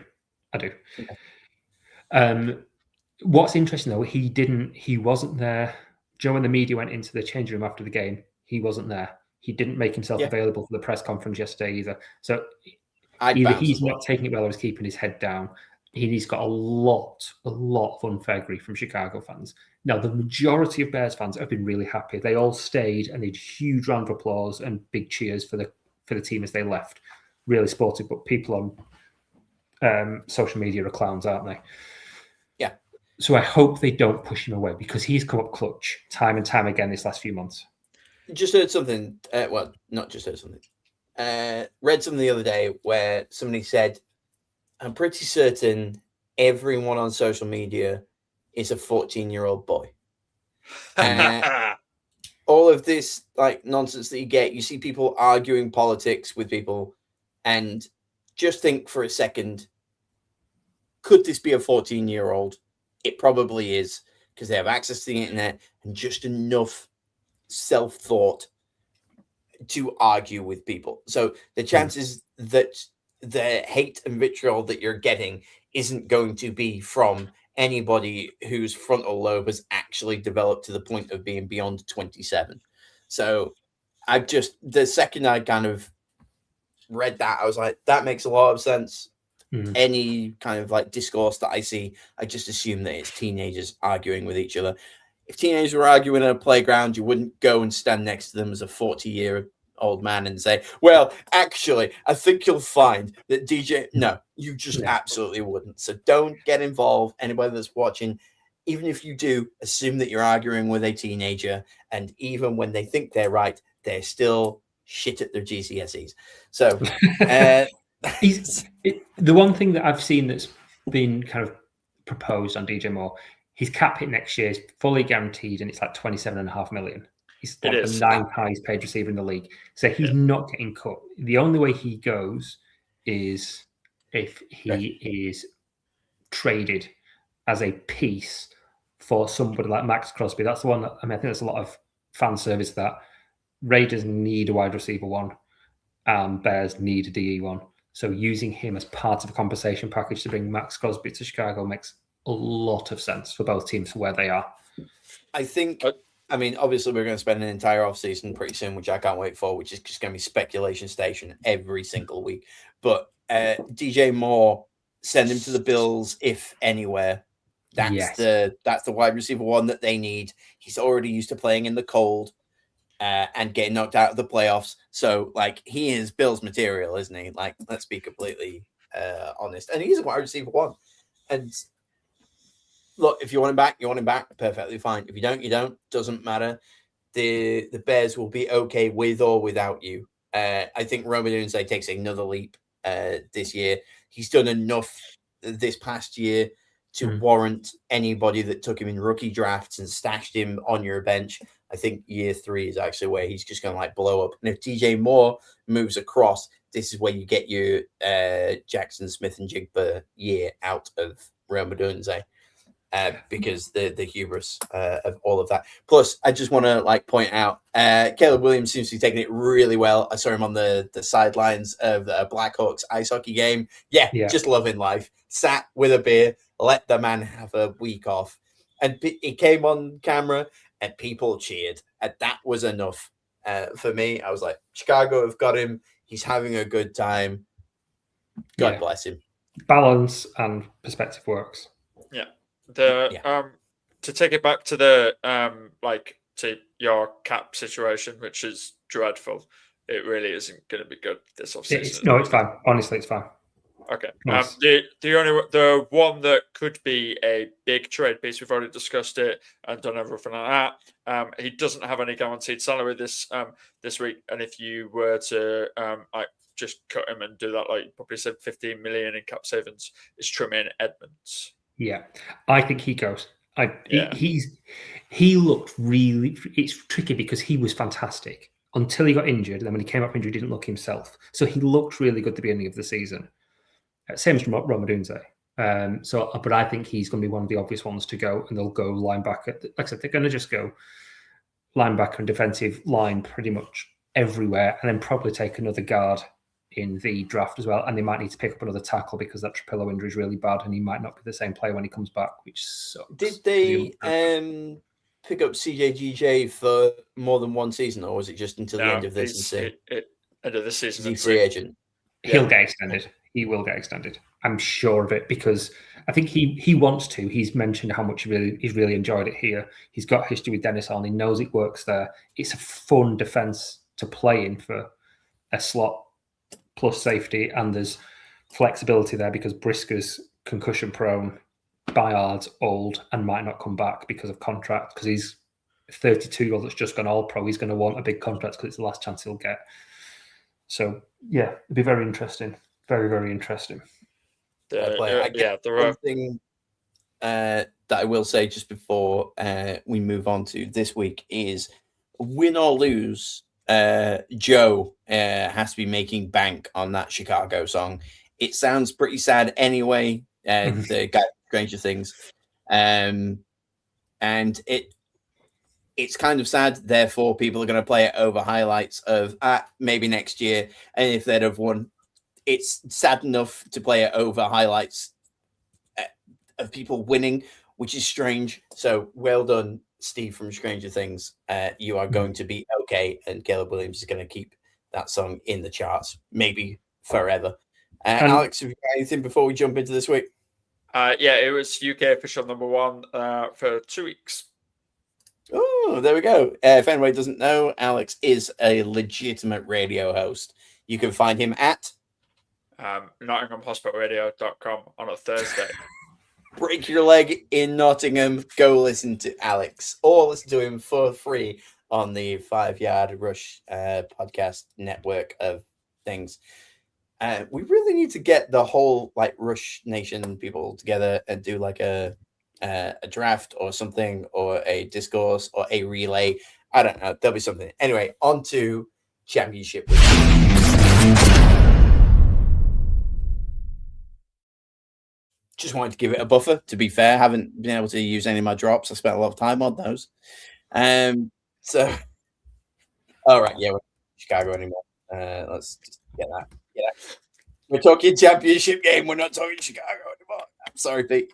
Okay. What's interesting though, he wasn't there. Joe and the media went into the changing room after the game. He wasn't there. He didn't make himself available for the press conference yesterday either. So either he's not taking it well or he's keeping his head down. He's got a lot of unfair grief from Chicago fans. Now, the majority of Bears fans have been really happy. They all stayed and they did huge round of applause and big cheers for the team as they left. Really sportive, but people on social media are clowns, aren't they? Yeah. So I hope they don't push him away because he's come up clutch time and time again this last few months. Just heard something. Well, not just heard something. Read something the other day where somebody said, I'm pretty certain everyone on social media is a 14-year-old boy. All of this like nonsense that you see people arguing politics with people, and just think for a second, could this be a 14-year-old? It probably is, because they have access to the internet and just enough self-thought to argue with people. So the chances that the hate and vitriol that you're getting isn't going to be from anybody whose frontal lobe has actually developed to the point of being beyond 27. So the second I kind of read that, I was like, that makes a lot of sense. Any kind of like discourse that I see, I just assume that it's teenagers arguing with each other. If teenagers were arguing in a playground, you wouldn't go and stand next to them as a 40-year-old man and say, well, actually, I think you'll find that DJ... No, you just absolutely wouldn't. So don't get involved. Anybody that's watching, even if you do, assume that you're arguing with a teenager. And even when they think they're right, they're still shit at their GCSEs. So... the one thing that I've seen that's been kind of proposed on DJ Moore, his cap hit next year is fully guaranteed, and it's like 27.5 million. He's like the ninth highest paid receiver in the league. So he's not getting cut. The only way he goes is if he is traded as a piece for somebody like Max Crosby. That's the one that, I think there's a lot of fan service that Raiders need a wide receiver one and Bears need a DE one. So using him as part of a compensation package to bring Max Crosby to Chicago makes a lot of sense for both teams for where they are. I think, obviously we're going to spend an entire offseason pretty soon, which I can't wait for, which is just going to be speculation station every single week. But DJ Moore, send him to the Bills, if anywhere. That's the wide receiver one that they need. He's already used to playing in the cold and getting knocked out of the playoffs. So, like, he is Bills material, isn't he? Like, let's be completely honest. And he's a wide receiver one. And look, if you want him back, perfectly fine. If you don't, you don't. Doesn't matter. The Bears will be okay with or without you. I think Rome Odunze takes another leap this year. He's done enough this past year to warrant anybody that took him in rookie drafts and stashed him on your bench. I think year 3 is actually where he's just going to like blow up. And if DJ Moore moves across, this is where you get your Jackson Smith and Jigba year out of Rome Odunze. Because the hubris of all of that. Plus, I just want to like point out, Caleb Williams seems to be taking it really well. I saw him on the sidelines of the Blackhawks ice hockey game. Yeah, just loving life. Sat with a beer, let the man have a week off. And he came on camera and people cheered. And that was enough for me. I was like, Chicago have got him. He's having a good time. God bless him. Balance and perspective works. Yeah. To take it back to the to your cap situation, which is dreadful. It really isn't going to be good this offseason. No, it's fine. Honestly, it's fine. Okay. Nice. The one that could be a big trade piece, we've already discussed it and done everything like that. He doesn't have any guaranteed salary this week, and if you were to like just cut him and do that, like you probably said 15 million in cap savings, is Tremaine Edmonds. Yeah, I think he goes. Yeah. He looked really. It's tricky because he was fantastic until he got injured. And then when he came up injured, he didn't look himself. So he looked really good at the beginning of the season. Same as Romadunze. But I think he's going to be one of the obvious ones to go, and they'll go linebacker. Like I said, they're going to just go linebacker and defensive line pretty much everywhere, and then probably take another guard in the draft as well. And they might need to pick up another tackle because that Trapillo injury is really bad, and he might not be the same player when he comes back, which sucks. Did they pick up CJGJ for more than one season, or was it just until the end of this? End of this season. He's free agent. He'll get extended. He will get extended. I'm sure of it because I think he wants to. He's mentioned how much he's really enjoyed it here. He's got history with Dennis on. He knows it works there. It's a fun defense to play in for a slot plus safety, and there's flexibility there because Brisker's concussion prone, Bayard's old and might not come back because of contract, because he's 32-year-old that's just gone all pro. He's going to want a big contract because it's the last chance he'll get. So yeah, it'd be very interesting. Very, very interesting. One thing that I will say just before we move on to this week is, win or lose, Joe has to be making bank on that Chicago song. It sounds pretty sad anyway. The guy from Stranger Things, and it's kind of sad. Therefore, people are going to play it over highlights of maybe next year, and if they'd have won. It's sad enough to play it over highlights of people winning, which is strange. So well done, Steve from Stranger Things. You are going to be okay, and Caleb Williams is going to keep that song in the charts, maybe forever. Alex, have you got anything before we jump into this week? It was UK official #1 for 2 weeks. Oh, there we go. If anyone doesn't know, Alex is a legitimate radio host. You can find him at NottinghamHospitalRadio.com on a Thursday. Break your leg in Nottingham. Go listen to Alex, or listen to him for free on the 5 Yard Rush podcast network of things. We really need to get the whole Rush Nation people together and do a draft or something, or a discourse or a relay. I don't know. There'll be something. Anyway, on to championship week. Just wanted to give it a buffer. To be fair, haven't been able to use any of my drops. I spent a lot of time on those. So, all right, we're not Chicago anymore. Let's just get that. Yeah, we're talking championship game. We're not talking Chicago anymore. I'm sorry, Pete.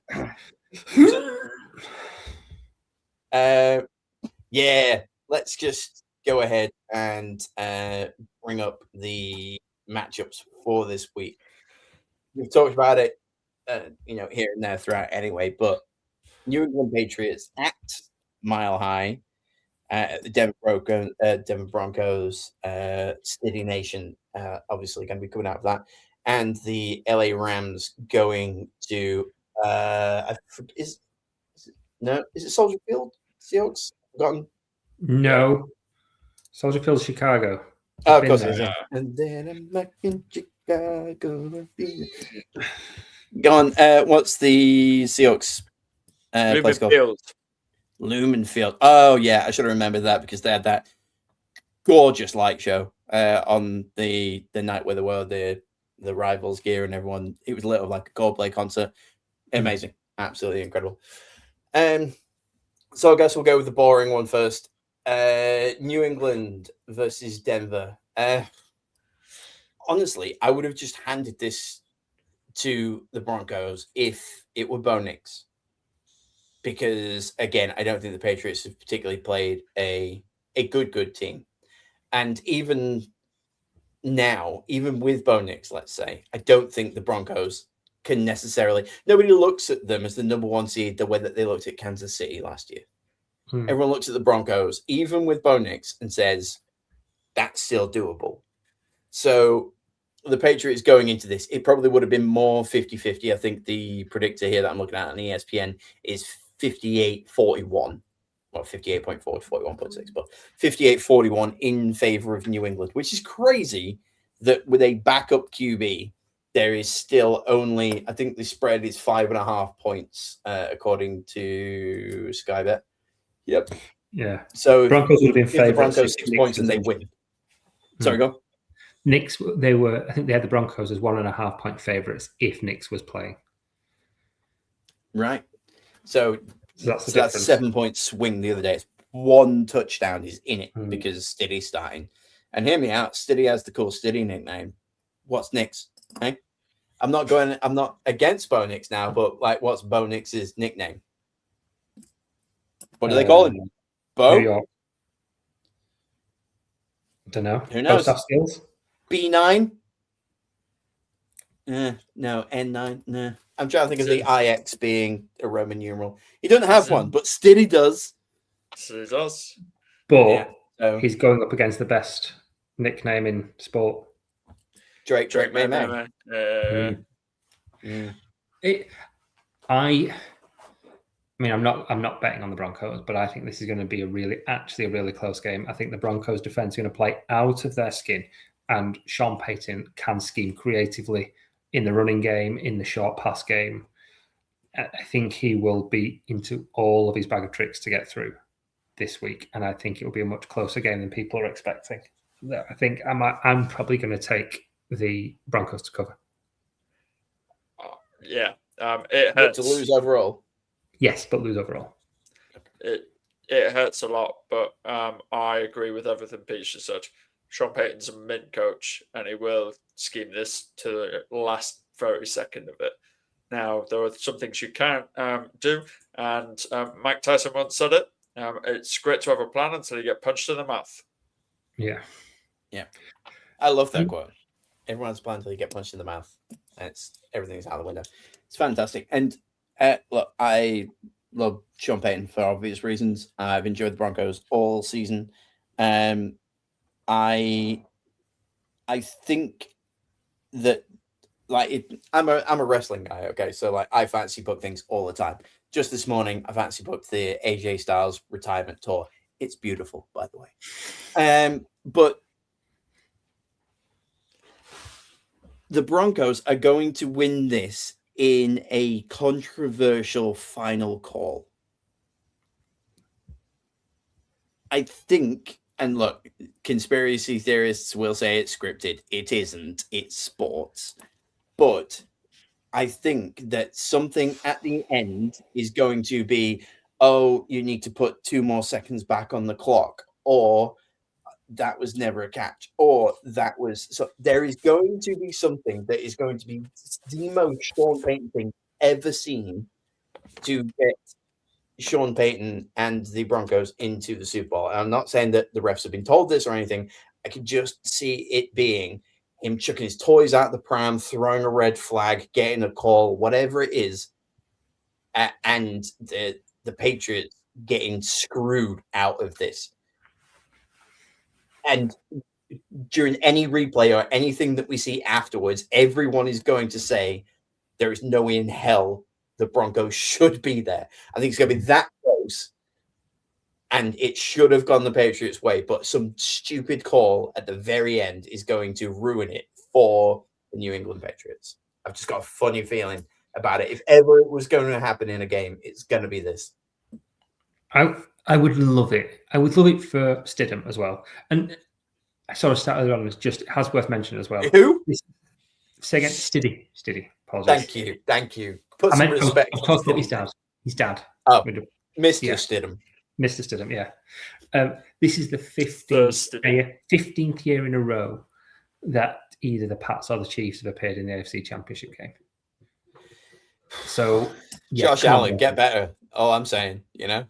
Let's just go ahead and bring up the matchups for this week. We've talked about it. Here and there throughout anyway, but New England Patriots at Mile High, the Denver Broncos, City Nation, obviously going to be coming out of that, and the LA Rams going to is it Soldier Field? Seahawks? Forgotten? No, Soldier Field, Chicago. Oh, of course it is. And then I'm back in Chicago. Go on. What's the Seahawks place called? Lumen Field. Oh, yeah. I should have remembered that because they had that gorgeous light show on the night where there were the Rivals gear and everyone. It was lit up like a Coldplay concert. Amazing. Absolutely incredible. So I guess we'll go with the boring one first. New England versus Denver. Honestly, I would have just handed this to the Broncos if it were Bo Nix, because again, I don't think the Patriots have particularly played a good team, and even now, even with Bo Nix, let's say, I don't think the Broncos can necessarily. Nobody looks at them as the number 1 seed the way that they looked at Kansas City last year. Everyone looks at the Broncos, even with Bo Nix, and says that's still doable. So the Patriots going into this, it probably would have been more 50-50. I think the predictor here that I'm looking at on ESPN is 58-41. Well, 58.4 to 41.6, but 58-41 in favor of New England, which is crazy that with a backup QB, there is still only, I think the spread is 5.5 points, according to Sky Bet. Yep. Yeah. So Broncos would have been if the favourites. Broncos if 6 Knicks points and was they injured. win. Sorry, go. Knicks, I think they had the Broncos as 1.5 point favourites if Knicks was playing. Right. So that's the that's difference. 7 point swing the other day. It's 1 touchdown is in it because Stiddy's starting. And hear me out, Stiddy has the cool Stiddy nickname. What's Nick's? Hey? I'm not against Bo Nix now, but like what's Bo Nix's nickname? What do they call him? Bo? New York. Don't know. Who knows? Post skills? B9? No, N9. No. I'm trying to think of the IX being a Roman numeral. He doesn't have one, but Stiddy does. So he does. But so he's going up against the best nickname in sport. Drake May. I mean, I'm not betting on the Broncos, but I think this is going to be a really close game. I think the Broncos defense is going to play out of their skin, and Sean Payton can scheme creatively in the running game, in the short pass game. I think he will be into all of his bag of tricks to get through this week, and I think it will be a much closer game than people are expecting. I think I'm probably going to take the Broncos to cover. Yeah, it hurts to lose overall. Yes, but lose overall. It hurts a lot, but I agree with everything Peach just said. Sean Payton's a mint coach, and he will scheme this to the last 30 seconds of it. Now, there are some things you can't do, and Mike Tyson once said it. It's great to have a plan until you get punched in the mouth. Yeah. I love that quote. Everyone's plan until you get punched in the mouth. And everything's out the window. It's fantastic. And look, I love Sean Payton for obvious reasons. I've enjoyed the Broncos all season. I think that I'm a wrestling guy, okay? So like I fancy book things all the time. Just this morning, I fancy booked the AJ Styles retirement tour. It's beautiful, by the way. But the Broncos are going to win this in a controversial final call. I think, and look, conspiracy theorists will say it's scripted. It isn't. It's sports. But I think that something at the end is going to be, oh, you need to put 2 more seconds back on the clock, or that was never a catch, or that was so. There is going to be something that is going to be the most Sean Payton thing ever seen to get Sean Payton and the Broncos into the Super Bowl. And I'm not saying that the refs have been told this or anything. I can just see it being him chucking his toys out the pram, throwing a red flag, getting a call, whatever it is, and the Patriots getting screwed out of this. And during any replay or anything that we see afterwards, everyone is going to say there is no way in hell the Broncos should be there. I think it's going to be that close, and it should have gone the Patriots' way, but some stupid call at the very end is going to ruin it for the New England Patriots. I've just got a funny feeling about it. If ever it was going to happen in a game, it's going to be this. I would love it. I would love it for Stidham as well. And I sort of started on this, just has worth mentioning as well. Who? Say again, Stiddy. Apologies. Thank you. Put some respect. I was talking about his dad. His dad. Oh, Mr. Stidham. Mr. Stidham, yeah. This is the 15th year in a row that either the Pats or the Chiefs have appeared in the AFC Championship game. So, yeah, Josh Allen, get better. All I'm saying, Yeah.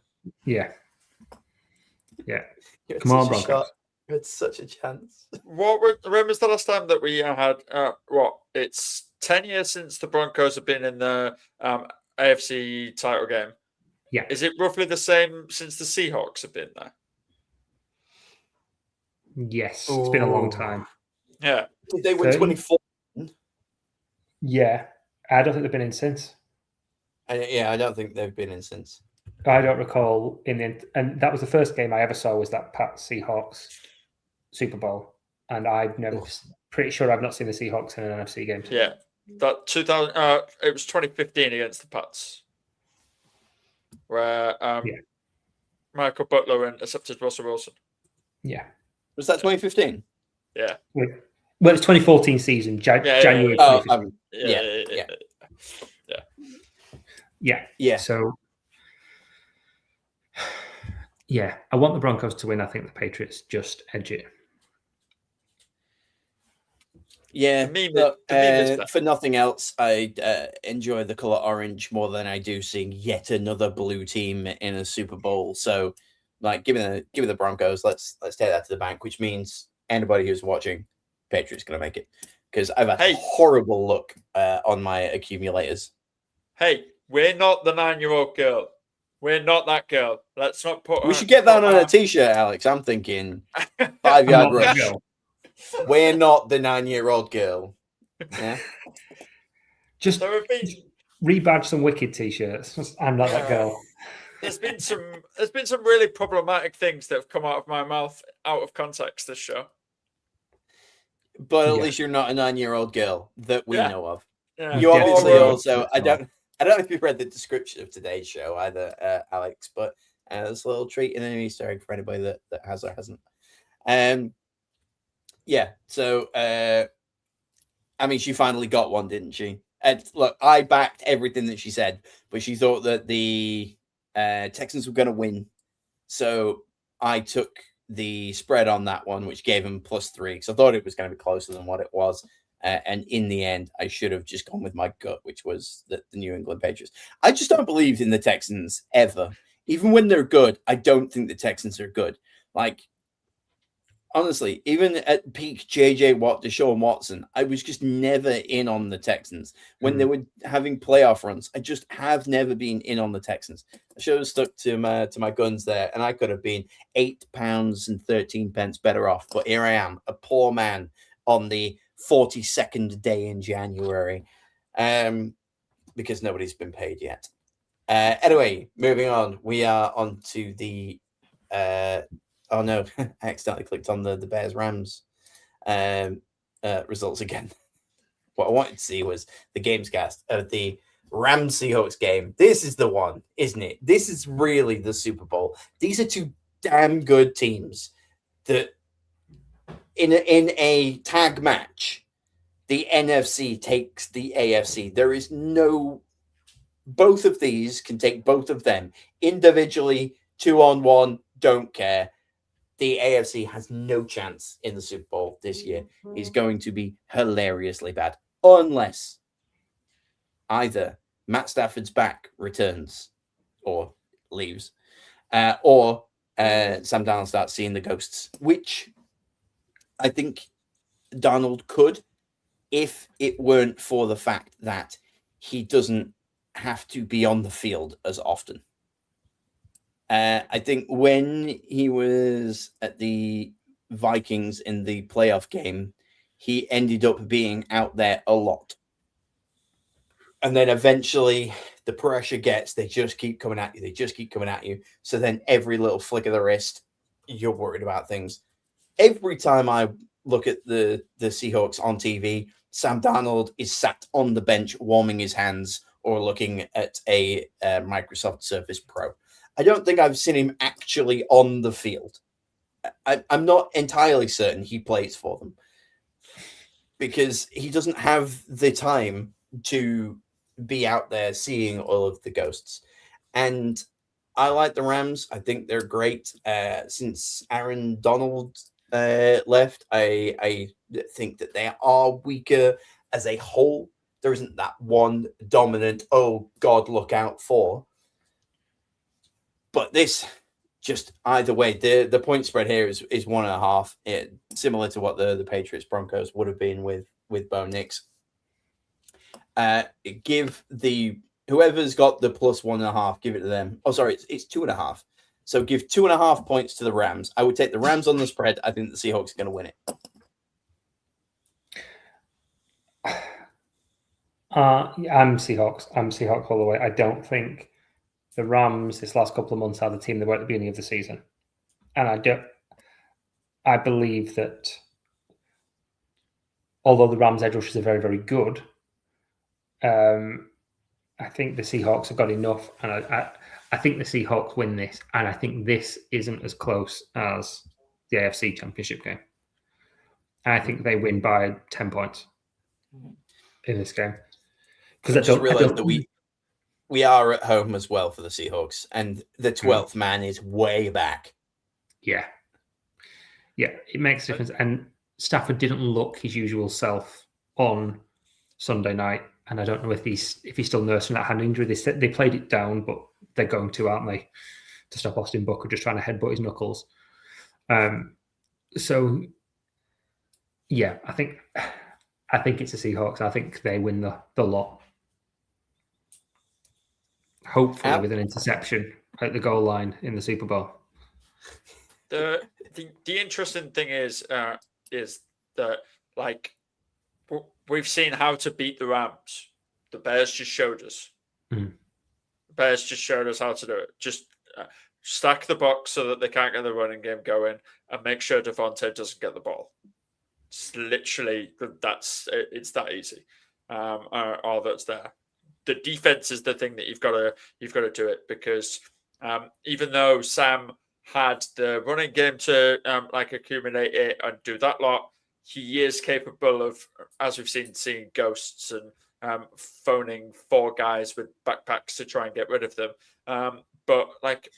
Come on, Broncos. You had such a chance. When was the last time that we had? It's 10 years since the Broncos have been in the AFC title game. Yeah. Is it roughly the same since the Seahawks have been there? Yes, it's been a long time. Yeah. Did they win 24 Yeah, I don't think they've been in since. I don't think they've been in since. I don't recall and that was the first game I ever saw was that Pat Seahawks Super Bowl, and I've never pretty sure I've not seen the Seahawks in an NFC game. Since. Yeah, that 2000. It was 2015 against the Pats, where Michael Butler intercepted Russell Wilson. Yeah, Was that 2015? Yeah. Well, it's 2014 season, January. Yeah. So, yeah, I want the Broncos to win. I think the Patriots just edge it. Yeah, The meme for nothing else, I enjoy the color orange more than I do seeing yet another blue team in a Super Bowl. So, like, give me the Broncos. Let's take that to the bank, which means anybody who's watching, Patriots gonna make it because I've had a horrible look on my accumulators. Hey, we're not the 9-year-old girl. We're not that girl. Let's not put. We should get that on a T-shirt, Alex. I'm thinking 5-yard rush. We're not the 9-year-old girl. Yeah. Just rebadge some Wicked T-shirts. I'm not that girl. There's been some really problematic things that have come out of my mouth out of context this show. But at least you're not a 9-year-old girl that we know of. Yeah. You obviously also. I don't know if you've read the description of today's show either, Alex. But there's a little treat and an Easter egg for anybody that has or hasn't. Yeah. So, I mean, she finally got one, didn't she? And look, I backed everything that she said, but she thought that the Texans were going to win. So I took the spread on that one, which gave him +3 because I thought it was going to be closer than what it was. And in the end, I should have just gone with my gut, which was the New England Patriots. I just don't believe in the Texans ever. Even when they're good, I don't think the Texans are good. Like, honestly, even at peak JJ Watt, Deshaun Watson, I was just never in on the Texans. When they were having playoff runs, I just have never been in on the Texans. I should have stuck to my guns there, and I could have been £8.13 better off. But here I am, a poor man on the 42nd day in January, because nobody's been paid yet. Anyway, moving on. We are on to the oh no, I accidentally clicked on the Bears-Rams results again. What I wanted to see was the Gamescast of the Rams-Seahawks game. This is the one, isn't it? This is really the Super Bowl. These are two damn good teams that in a tag match, the NFC takes the AFC. There is no... Both of these can take both of them individually, 2-on-1, don't care. The AFC has no chance in the Super Bowl this year. It's going to be hilariously bad. Unless either Matt Stafford's back returns or leaves, or Sam Darnold starts seeing the ghosts, which I think Darnold could if it weren't for the fact that he doesn't have to be on the field as often. I think when he was at the Vikings in the playoff game, he ended up being out there a lot. And then eventually the pressure gets, they just keep coming at you. They just keep coming at you. So then every little flick of the wrist, you're worried about things. Every time I look at the Seahawks on TV, Sam Darnold is sat on the bench warming his hands or looking at a Microsoft Surface Pro. I don't think I've seen him actually on the field. I'm not entirely certain he plays for them because he doesn't have the time to be out there seeing all of the ghosts. And I like the Rams. I think they're great. Since Aaron Donald left, I think that they are weaker as a whole. There isn't that one dominant, oh, God, look out for. But this, just either way, the point spread here is 1.5, similar to what the Patriots Broncos would have been with Bo Nix. Give whoever's got the +1.5, give it to them. Oh, sorry, it's 2.5. So give 2.5 points to the Rams. I would take the Rams on the spread. I think the Seahawks are going to win it. I'm Seahawks. I'm Seahawks all the way. I don't think the Rams this last couple of months are the team they were at the beginning of the season, and I believe that although the Rams' edge rushers are very, very good, I think the Seahawks have got enough, and I think the Seahawks win this, and I think this isn't as close as the AFC Championship game. I think they win by 10 points in this game. Because I just realised that we are at home as well for the Seahawks, and the 12th man is way back. Yeah, it makes a difference. And Stafford didn't look his usual self on Sunday night, and I don't know if he's still nursing that hand injury. They said they played it down, but they're going to, aren't they, to stop Austin Booker just trying to headbutt his knuckles. So yeah, I think it's the Seahawks. I think they win the lot. Hopefully with an interception at the goal line in the Super Bowl. The interesting thing is that, like, we've seen how to beat the Rams. The Bears just showed us. Mm. The Bears just showed us how to do it. Just stack the box so that they can't get the running game going, and make sure Devontae doesn't get the ball. It's literally it's that easy. All that's there. The defense is the thing that you've got to do it, because even though Sam had the running game to accumulate it and do that lot, he is capable of, as we've seen, seeing ghosts and phoning 4 guys with backpacks to try and get rid of them. But like,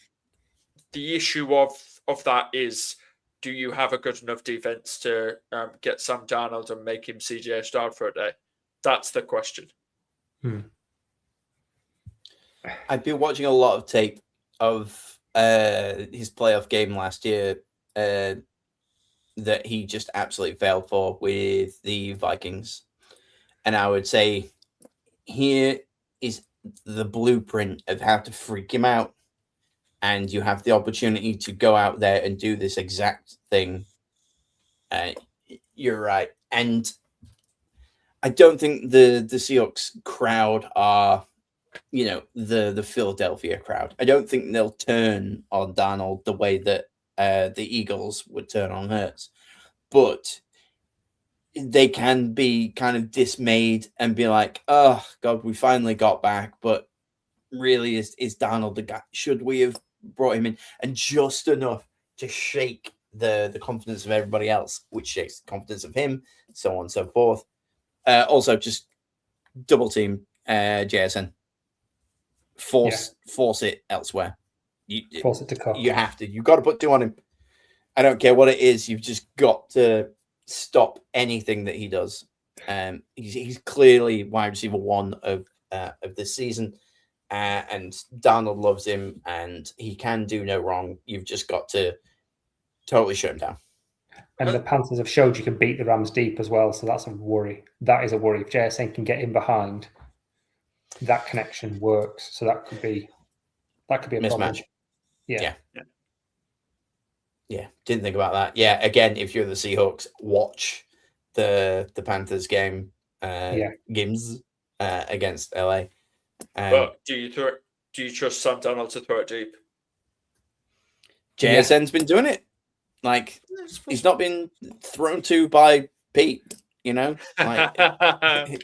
the issue of that is, do you have a good enough defense to get Sam Darnold and make him CJ Stroud for a day? That's the question. I've been watching a lot of tape of his playoff game last year that he just absolutely failed for with the Vikings. And I would say here is the blueprint of how to freak him out. And you have the opportunity to go out there and do this exact thing. You're right. And I don't think the Seahawks crowd are, the Philadelphia crowd. I don't think they'll turn on Darnold the way that the Eagles would turn on Hurts. But they can be kind of dismayed and be like, oh, God, we finally got back. But really, is Darnold the guy? Should we have brought him in? And just enough to shake the confidence of everybody else, which shakes the confidence of him, so on and so forth. Also, just double team JSN. Force it elsewhere. Force it to cover. You have to. You've got to put 2 on him. I don't care what it is. You've just got to stop anything that he does. He's clearly wide receiver 1 of this season. And Darnold loves him, and he can do no wrong. You've just got to totally shut him down. And the Panthers have showed you can beat the Rams deep as well, so that's a worry. That is a worry. If JSN can get in behind, that connection works. So that could be a mismatch. problem. Yeah. Didn't think about that. Yeah, again, if you're the Seahawks, watch the Panthers game. Games against LA. But do you trust Sam Darnold to throw it deep? JSN's been doing it. Like, he's not been thrown to by Pete, Like,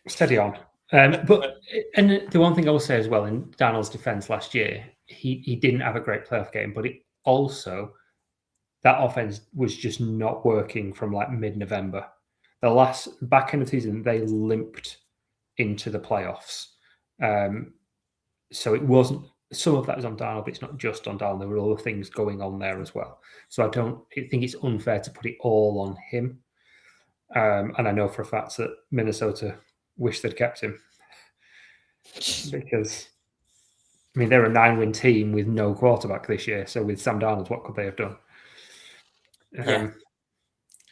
steady on. But the one thing I will say as well, in Darnold's defense last year, he didn't have a great playoff game, but it also, that offense was just not working from like mid-November. The last back end of the season, they limped into the playoffs. So it wasn't, some of that was on Darnold, but it's not just on Darnold. There were other things going on there as well. So I think it's unfair to put it all on him. And I know for a fact that Minnesota wish they'd kept him, because they're a 9-win team with no quarterback this year. So with Sam Darnold, what could they have done? Could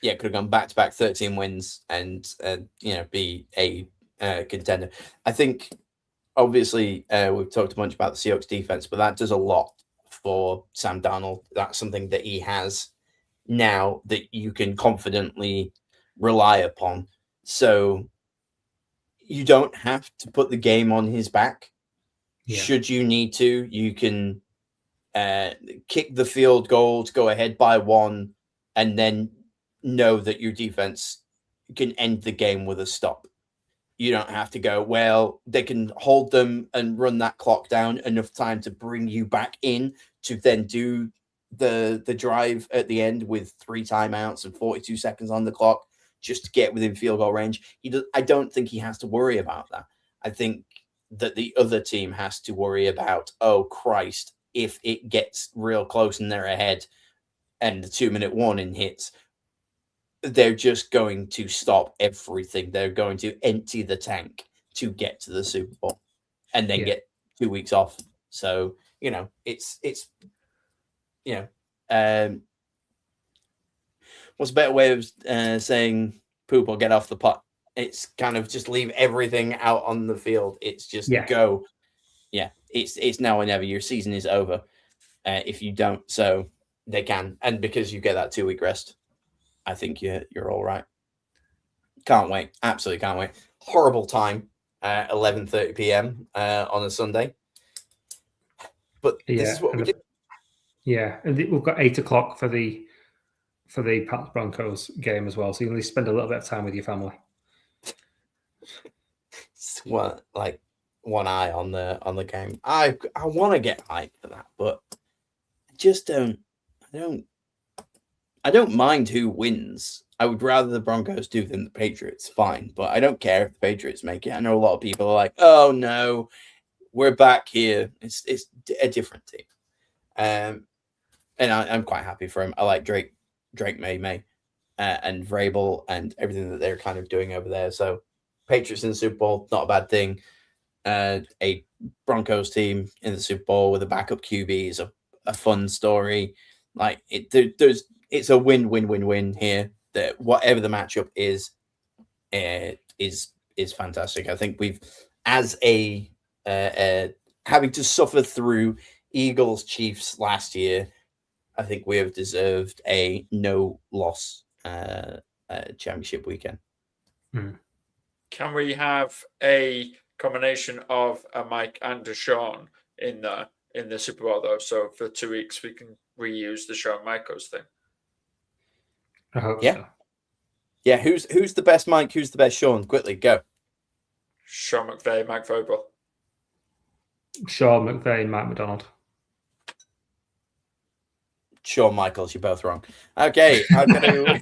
have gone back-to-back 13 wins and be a contender. I think obviously we've talked a bunch about the Seahawks defense, but that does a lot for Sam Darnold. That's something that he has now that you can confidently rely upon. So you don't have to put the game on his back. Yeah. Should you need to, you can kick the field goal to go ahead by 1, and then know that your defense can end the game with a stop. You don't have to go, well, they can hold them and run that clock down enough time to bring you back in to then do the drive at the end with 3 timeouts and 42 seconds on the clock just to get within field goal range. I don't think he has to worry about that. I think that the other team has to worry about, oh, Christ, if it gets real close and they're ahead and the 2-minute warning hits, they're just going to stop everything. They're going to empty the tank to get to the Super Bowl and then get 2 weeks off. So, it's what's a better way of saying poop or get off the pot? It's kind of just leave everything out on the field. It's just go. Yeah, it's now or never. Your season is over if you don't. So they can, and because you get that 2-week rest, I think you're all right. Can't wait. Absolutely can't wait. Horrible time, 11:30 p.m. On a Sunday. But this is what we do. Yeah, and we've got 8 o'clock for the Pats Broncos game as well, so you can at least spend a little bit of time with your family. Well, like one eye on the game. I want to get hyped for that, but I just don't. I don't mind who wins. I would rather the Broncos do than the Patriots. Fine, but I don't care if the Patriots make it. I know a lot of people are like, "Oh no, we're back here." It's a different team, and I'm quite happy for him. I like Drake May, and Vrabel and everything that they're kind of doing over there. So Patriots in the Super Bowl, not a bad thing. A Broncos team in the Super Bowl with a backup QB is a fun story. Like it's a win here. That whatever the matchup is fantastic. I think we've, as a having to suffer through Eagles Chiefs last year, I think we have deserved a no loss championship weekend. Can we have a combination of a Mike and a Sean in the Super Bowl though? So for 2 weeks we can reuse the Shawn Michaels thing. I hope so. Yeah, who's the best Mike? Who's the best Sean? Quickly, go. Sean McVay, Mike Vrabel. Sean McVay, Mike McDonald. Shawn Michaels, you're both wrong. Okay, I'm gonna.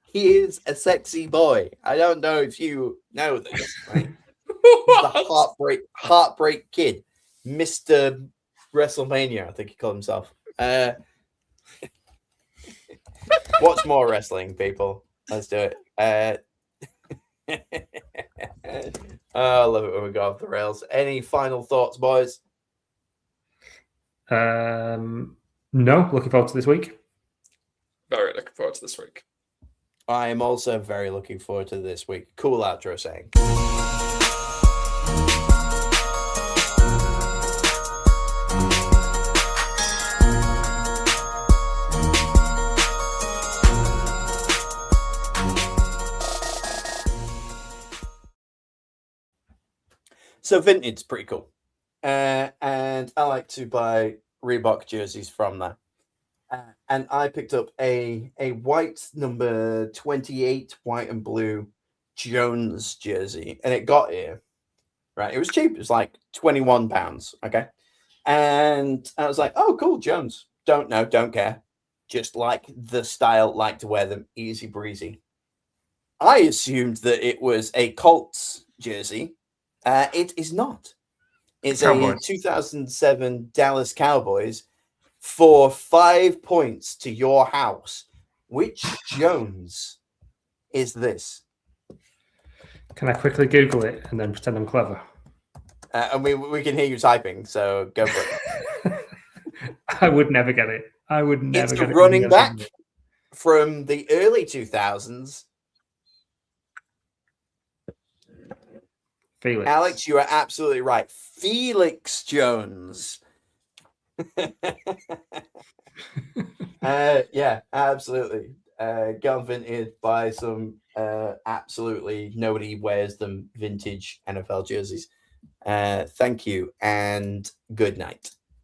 He is a sexy boy. I don't know if you know this. Right? He's the heartbreak kid, Mr. WrestleMania. I think he called himself. Watch more wrestling, people. Let's do it. I love it when we go off the rails. Any final thoughts, boys? No, looking forward to this week. Very looking forward to this week. I am also very looking forward to this week. Cool outro saying. So Vinted's pretty cool. And I like to buy Reebok jerseys from there. And I picked up a white number 28, white and blue Jones jersey. And it got here. Right. It was cheap. It was like £21. Okay. And I was like, oh, cool, Jones. Don't know, don't care. Just like the style, like to wear them, easy breezy. I assumed that it was a Colts jersey. It is not. It's Cowboys. A 2007 Dallas Cowboys for 5 points to your house. Which Jones is this? Can I quickly Google it and then pretend I'm clever? And we can hear you typing, so go for it. I would never get it. I would never It's get a it. running back from the early 2000s. Felix. Alex, you are absolutely right. Felix Jones. Yeah, absolutely. Go on Vinted, buy some absolutely nobody wears them vintage NFL jerseys. Thank you and good night.